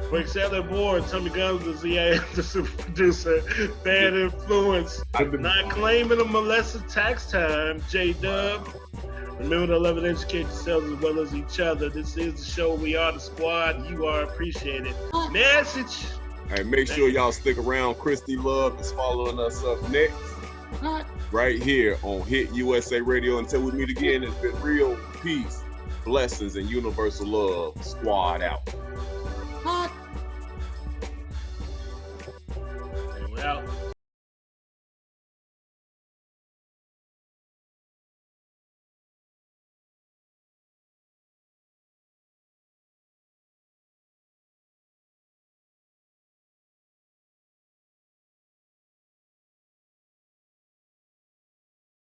for XCell board, Tommy Gunz, the super producer, bad influence, not claiming a molested tax time. J-Dub. Remember to love and educate yourselves as well as each other. This is the show. We are the squad. You are appreciated. Message. Hey, make sure y'all stick around. Christy Love is following us up next. Right here on Hit USA Radio. Until we meet again, it's been real peace, blessings, and universal love. Squad out.